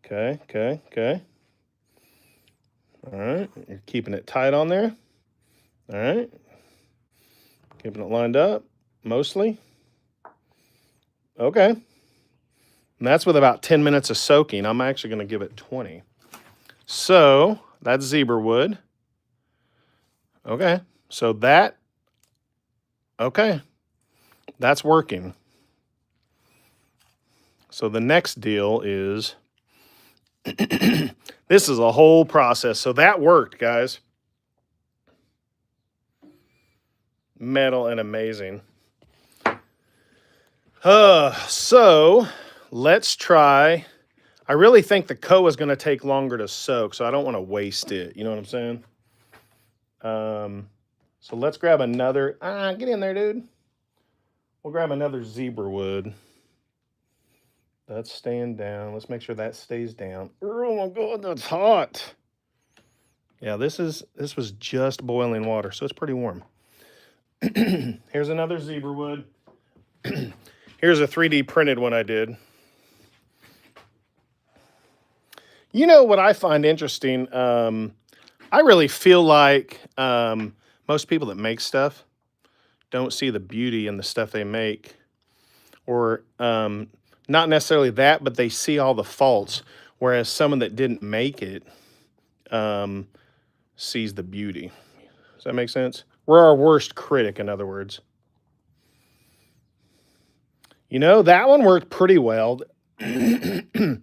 Okay, okay, okay. All right, you're keeping it tight on there. All right, keeping it lined up, mostly. Okay. And that's with about 10 minutes of soaking. I'm actually going to give it 20. So that's zebra wood. Okay, so that Okay, that's working. So the next deal is, this is a whole process. So that worked, guys. Metal and amazing. So let's try. I really think the Koa is going to take longer to soak, so I don't want to waste it. You know what I'm saying? So let's grab another. Get in there, dude. We'll grab another zebra wood. That's staying down. Let's make sure that stays down. Oh my God, that's hot. Yeah, this was just boiling water, so it's pretty warm. Here's another zebra wood. Here's a 3D printed one I did. You know what I find interesting? I really feel like most people that make stuff don't see the beauty in the stuff they make, or not necessarily that, but they see all the faults, whereas someone that didn't make it sees the beauty. Does that make sense? We're our worst critic, in other words. You know, that one worked pretty well. A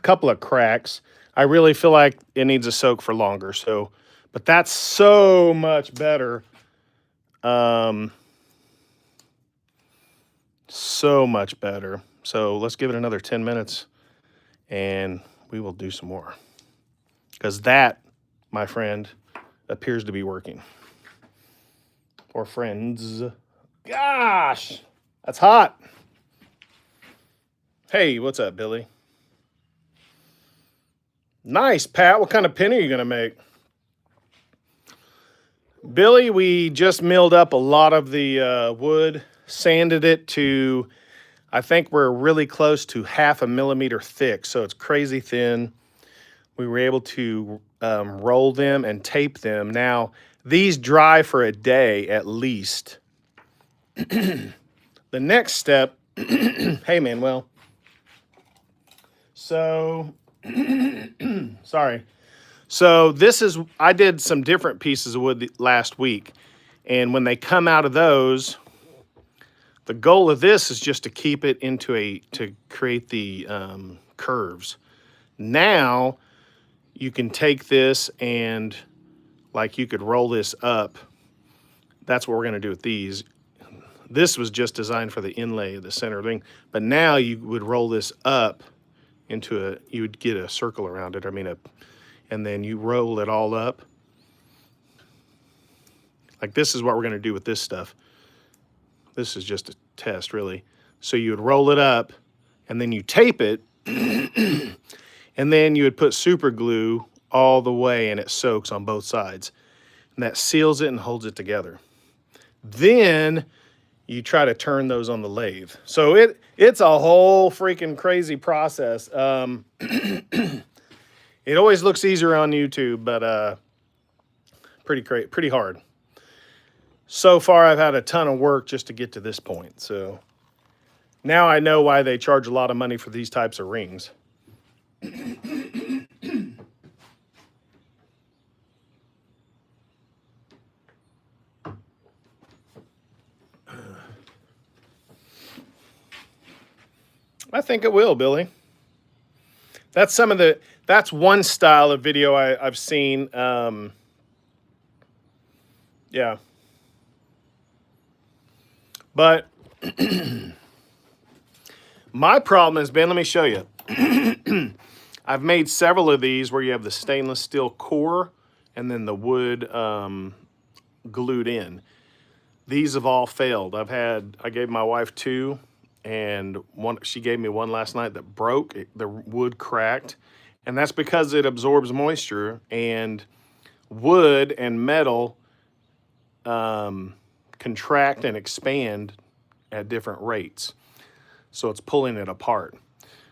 couple of cracks. I really feel like it needs a soak for longer. So, but that's so much better. So much better. So let's give it another 10 minutes and we will do some more. Because that, my friend, appears to be working. Or friends. Gosh, that's hot. Hey, what's up, Billy? Nice, Pat. What kind of pin are you going to make? Billy, we just milled up a lot of the wood, sanded it to, I think we're really close to 0.5 millimeter thick, so it's crazy thin. We were able to roll them and tape them. Now, these dry for a day at least. The next step, hey, Manuel. So, sorry. So this is, I did some different pieces of wood last week. And when they come out of those, the goal of this is just to keep it into to create the curves. Now, you can take this and like you could roll this up. That's what we're gonna do with these. This was just designed for the inlay of the center thing. But now you would roll this up into you would get a circle around it. And then you roll it all up. Like this is what we're gonna do with this stuff. This is just a test, really. So you would roll it up, and then you tape it, and then you would put super glue all the way, and it soaks on both sides. And that seals it and holds it together. Then you try to turn those on the lathe. So it's a whole freaking crazy process. It always looks easier on YouTube, but pretty hard. So far, I've had a ton of work just to get to this point. So now I know why they charge a lot of money for these types of rings. I think it will, Billy. That's that's one style of video I've seen. Yeah. But my problem has been, let me show you. I've made several of these where you have the stainless steel core and then the wood glued in. These have all failed. I gave my wife 2, and she gave me one last night that broke. The wood cracked, and that's because it absorbs moisture, and wood and metal contract and expand at different rates. So it's pulling it apart.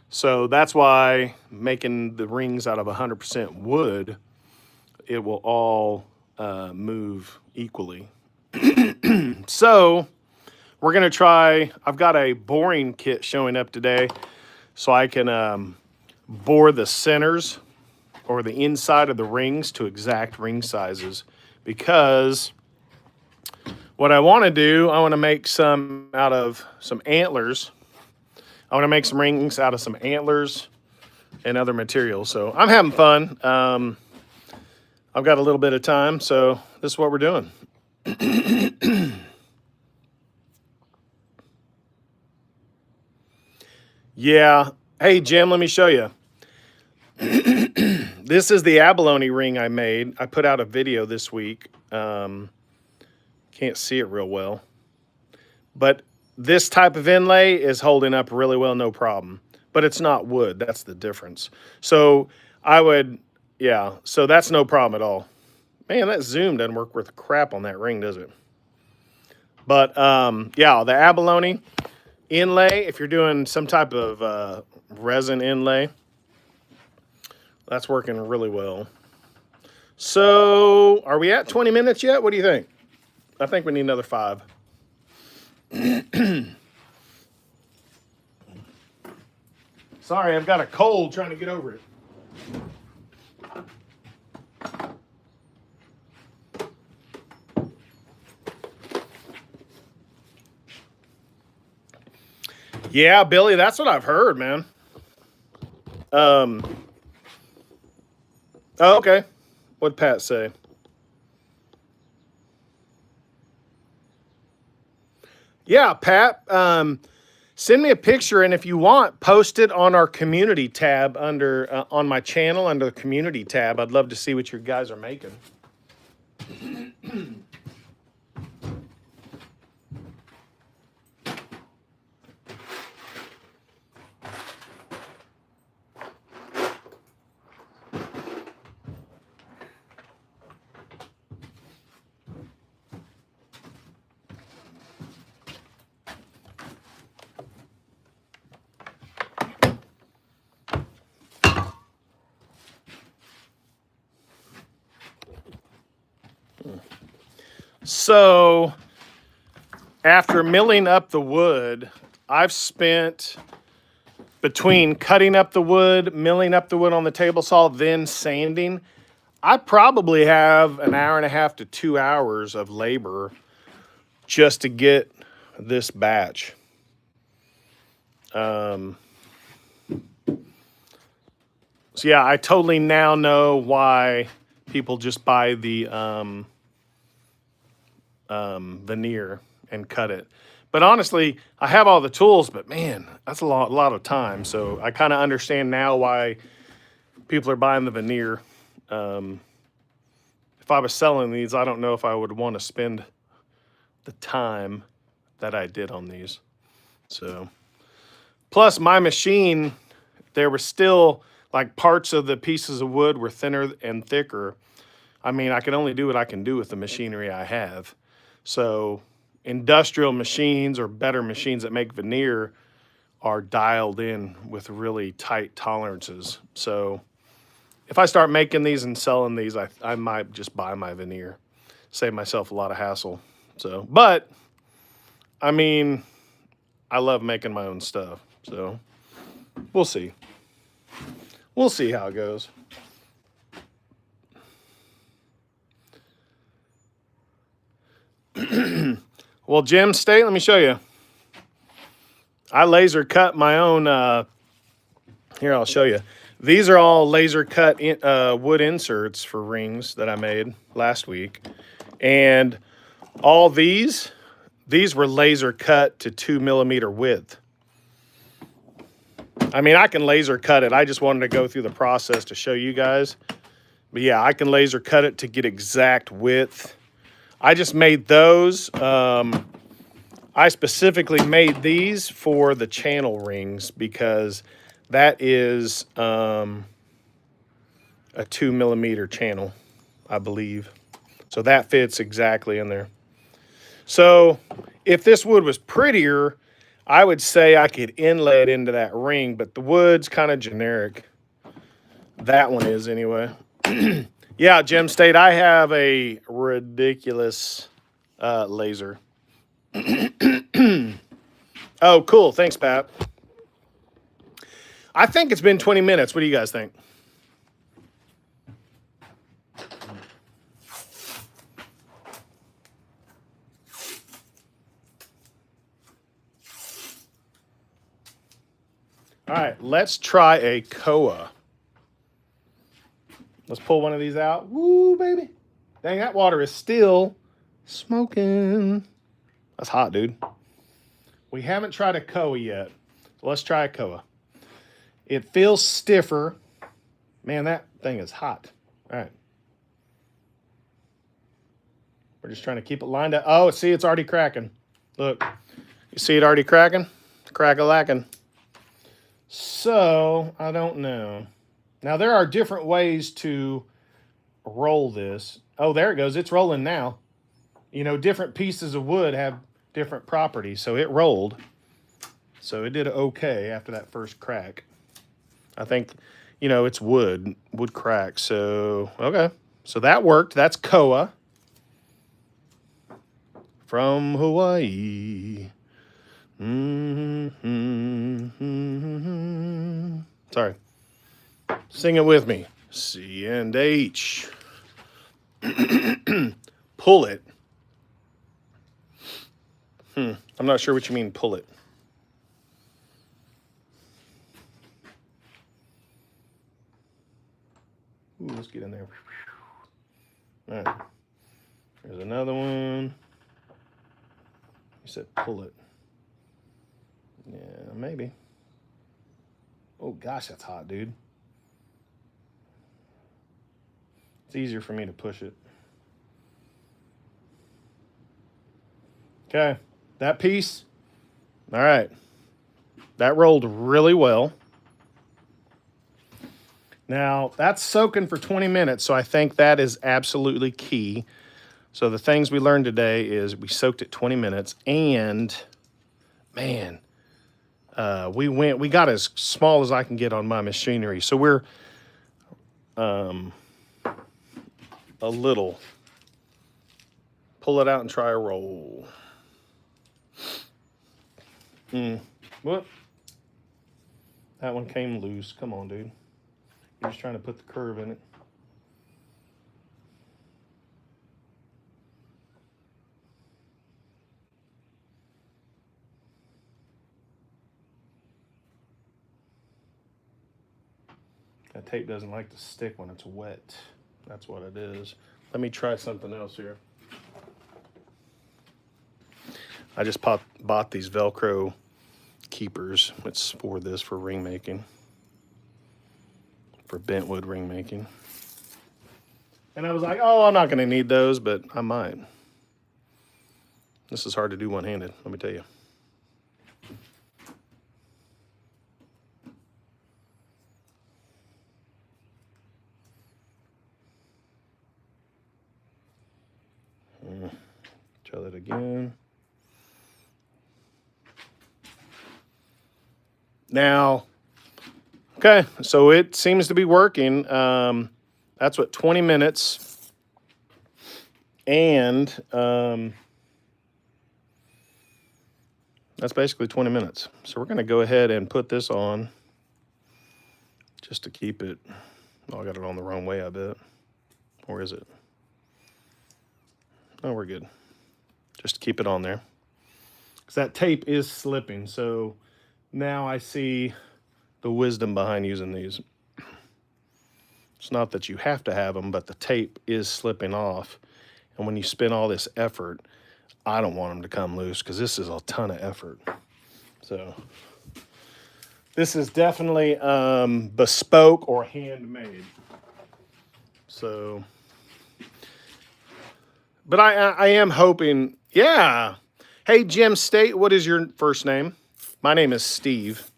So that's why making the rings out of 100% wood, it will all move equally. So we're gonna try, I've got a boring kit showing up today so I can bore the centers or the inside of the rings to exact ring sizes, because What I want to do, I want to make some out of some antlers. I want to make some rings out of some antlers and other materials. So I'm having fun. I've got a little bit of time, so this is what we're doing. Yeah. Hey, Jim, let me show you. This is the abalone ring I made. I put out a video this week. Can't see it real well. But this type of inlay is holding up really well, no problem. But it's not wood. That's the difference. So I would, yeah, so that's no problem at all. Man, that zoom doesn't work worth crap on that ring, does it? But yeah, the abalone inlay, if you're doing some type of resin inlay, that's working really well. So are we at 20 minutes yet? What do you think? I think we need another 5. Sorry, I've got a cold trying to get over it. Yeah, Billy, that's what I've heard, man. Oh, okay. What'd Pat say? Yeah, Pat, send me a picture, and if you want, post it on our community tab under on my channel under the community tab. I'd love to see what you guys are making. So after milling up the wood, I've spent between cutting up the wood, milling up the wood on the table saw, then sanding. I probably have an hour and a half to 2 hours of labor just to get this batch. So yeah, I totally now know why people just buy the veneer and cut it. But honestly, I have all the tools, but man, that's a lot of time. So I kind of understand now why people are buying the veneer. If I was selling these, I don't know if I would want to spend the time that I did on these. So, plus my machine, there were still like parts of the pieces of wood were thinner and thicker. I mean, I can only do what I can do with the machinery I have. So industrial machines or better machines that make veneer are dialed in with really tight tolerances. So if I start making these and selling these, I might just buy my veneer, save myself a lot of hassle. So, but I mean, I love making my own stuff. So we'll see. We'll see how it goes. Well, Jim State, let me show you. I laser cut my own. Here, I'll show you. These are all laser cut wood inserts for rings that I made last week. And all these were laser cut to 2 millimeter width. I mean, I can laser cut it. I just wanted to go through the process to show you guys. But yeah, I can laser cut it to get exact width. I just made those. I specifically made these for the channel rings because that is a 2 millimeter channel, I believe. So that fits exactly in there. So if this wood was prettier, I would say I could inlay it into that ring, but the wood's kind of generic. That one is anyway. Yeah, Gem State, I have a ridiculous laser. Oh, cool. Thanks, Pat. I think it's been 20 minutes. What do you guys think? All right, let's try a Koa. Let's pull one of these out. Woo, baby. Dang, that water is still smoking. That's hot, dude. We haven't tried a Koa yet. So let's try a Koa. It feels stiffer. Man, that thing is hot. All right. We're just trying to keep it lined up. Oh, see, it's already cracking. Look, you see it already cracking? Crack-a-lacking. So, I don't know. Now, there are different ways to roll this. Oh, there it goes. It's rolling now. You know, different pieces of wood have different properties. So it rolled. So it did okay after that first crack. I think, you know, it's wood crack. So, okay. So that worked. That's Koa from Hawaii. Sorry. Sing it with me. C and H. Pull it. I'm not sure what you mean, pull it. Ooh, let's get in there. All right. There's another one. You said pull it. Yeah, maybe. Oh, gosh, that's hot, dude. It's easier for me to push it. Okay, that piece. All right. That rolled really well. Now, that's soaking for 20 minutes, so I think that is absolutely key. So the things we learned today is we soaked it 20 minutes, and, man, we got as small as I can get on my machinery. So we're a little. Pull it out and try a roll. What? That one came loose. Come on, dude. You're just trying to put the curve in it. That tape doesn't like to stick when it's wet. That's what it is. Let me try something else here. I just bought these Velcro keepers. It's for this, for ring making. For bentwood ring making. And I was like, oh, I'm not going to need those, but I might. This is hard to do one-handed, let me tell you. Try that again. Now, okay, so it seems to be working. That's what, 20 minutes. And that's basically 20 minutes. So we're going to go ahead and put this on just to keep it. Oh, I got it on the wrong way, I bet. Or is it? Oh, we're good. Just to keep it on there. Because that tape is slipping. So now I see the wisdom behind using these. It's not that you have to have them, but the tape is slipping off. And when you spend all this effort, I don't want them to come loose because this is a ton of effort. So this is definitely bespoke or handmade. So, but I am hoping, yeah. Hey, Jim State, what is your first name? My name is Steve.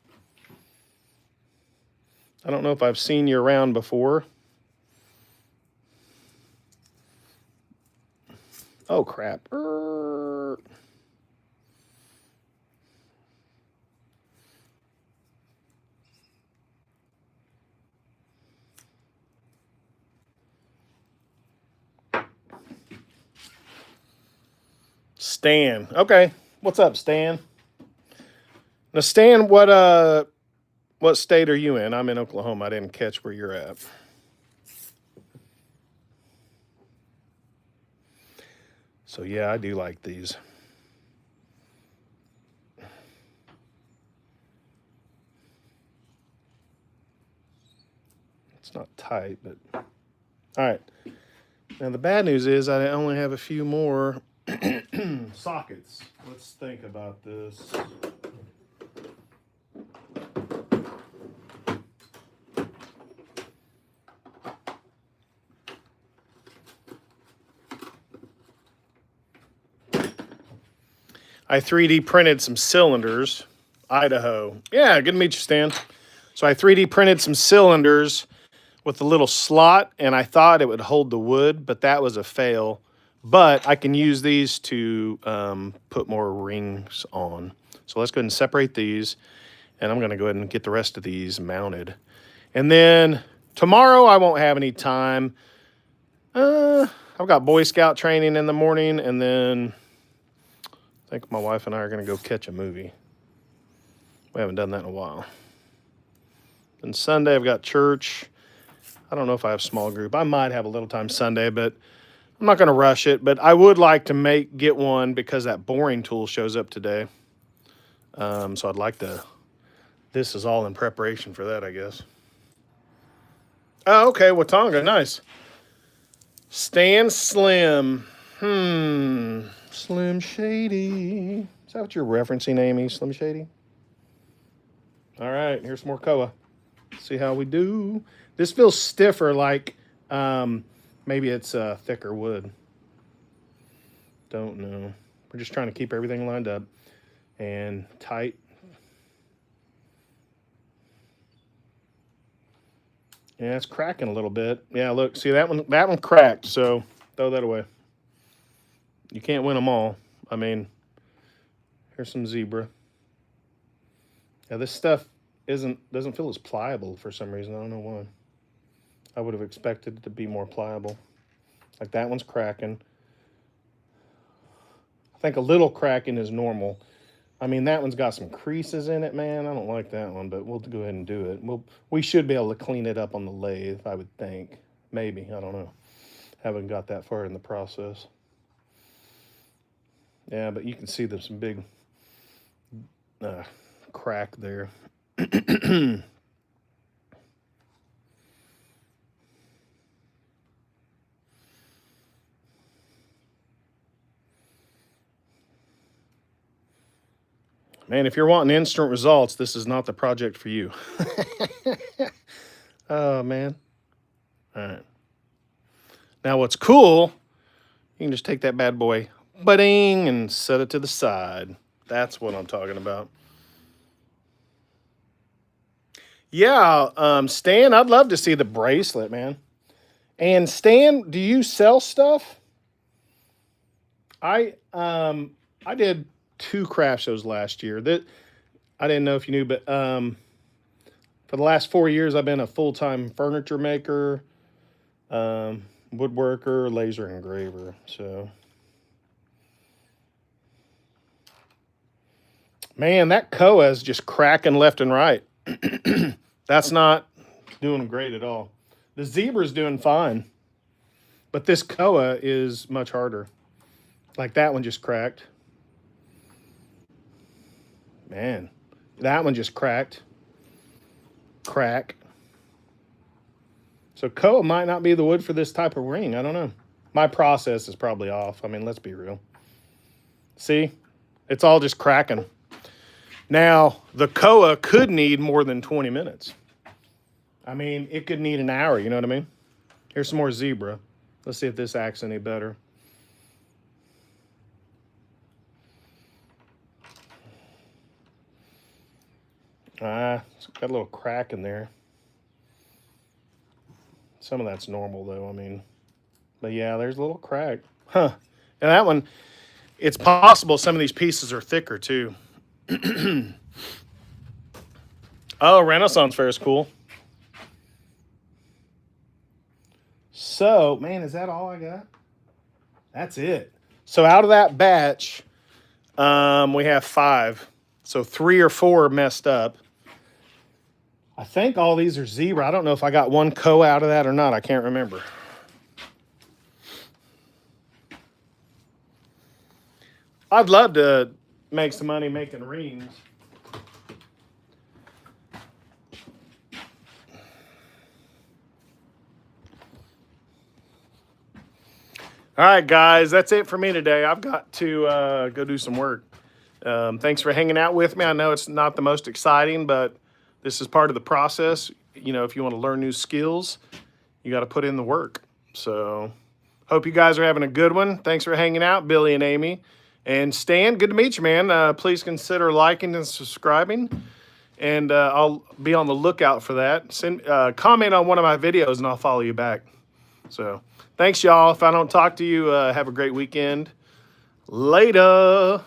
I don't know if I've seen you around before. Oh, crap. Stan. Okay. What's up, Stan? Now, Stan, what state are you in? I'm in Oklahoma. I didn't catch where you're at. So, yeah, I do like these. tight, but all right. Now the bad news is I only have a few more sockets. Let's think about this. I 3D printed some cylinders. Idaho. Yeah, good to meet you, Stan. So I 3D printed some cylinders with a little slot, and I thought it would hold the wood, but that was a fail. But I can use these to put more rings on. So let's go ahead and separate these, and I'm going to go ahead and get the rest of these mounted. And then tomorrow I won't have any time. I've got Boy Scout training in the morning, and then I think my wife and I are going to go catch a movie. We haven't done that in a while. And Sunday I've got church. I don't know if I have small group. I might have a little time Sunday, but I'm not going to rush it. But I would like to get one because that boring tool shows up today. So I'd like to. This is all in preparation for that, I guess. Oh, okay, Watanga, nice. Stan Slim. Slim Shady. Is that what you're referencing, Amy? Slim Shady? All right, here's some more koa. See how we do. This feels stiffer, like maybe it's thicker wood. Don't know. We're just trying to keep everything lined up and tight. Yeah, it's cracking a little bit. Yeah, look, see that one cracked, so throw that away. You can't win them all. I mean, here's some zebra. Yeah, this stuff doesn't feel as pliable for some reason. I don't know why. I would have expected it to be more pliable. Like that one's cracking. I think a little cracking is normal. I mean, that one's got some creases in it, man. I don't like that one, but we'll go ahead and do it. We should be able to clean it up on the lathe, I would think. Maybe, I don't know. Haven't got that far in the process. Yeah, but you can see there's some big crack there. Man, if you're wanting instant results, this is not the project for you. Oh, man. All right. Now, what's cool, you can just take that bad boy, ba-ding, and set it to the side. That's what I'm talking about. Yeah, Stan, I'd love to see the bracelet, man. And Stan, do you sell stuff? I did 2 craft shows last year. That I didn't know if you knew, but for the last 4 years, I've been a full-time furniture maker, woodworker, laser engraver. So, man, that koa is just cracking left and right. That's not doing great at all. The zebra's doing fine, but this koa is much harder. Like that one just cracked. Man, that one just cracked. Crack. So koa might not be the wood for this type of ring. I don't know. My process is probably off. I mean, let's be real. See? It's all just cracking. Now, the koa could need more than 20 minutes. I mean, it could need an hour, you know what I mean? Here's some more zebra. Let's see if this acts any better. It's got a little crack in there. Some of that's normal, though, I mean. But yeah, there's a little crack. Huh. And that one, it's possible some of these pieces are thicker, too. Oh, Renaissance Fair is cool. So, man, is that all I got? That's it. So out of that batch, we have 5. So 3 or 4 are messed up. I think all these are zebra. I don't know if I got one koa out of that or not. I can't remember. I'd love to make some money making rings. All right, guys, that's it for me today. I've got to go do some work. Thanks for hanging out with me. I know it's not the most exciting, but this is part of the process. You know, if you want to learn new skills, you got to put in the work. So hope you guys are having a good one. Thanks for hanging out, Billy and Amy. And Stan, good to meet you, man. Please consider liking and subscribing. And I'll be on the lookout for that. Comment on one of my videos and I'll follow you back. So thanks, y'all. If I don't talk to you, have a great weekend. Later.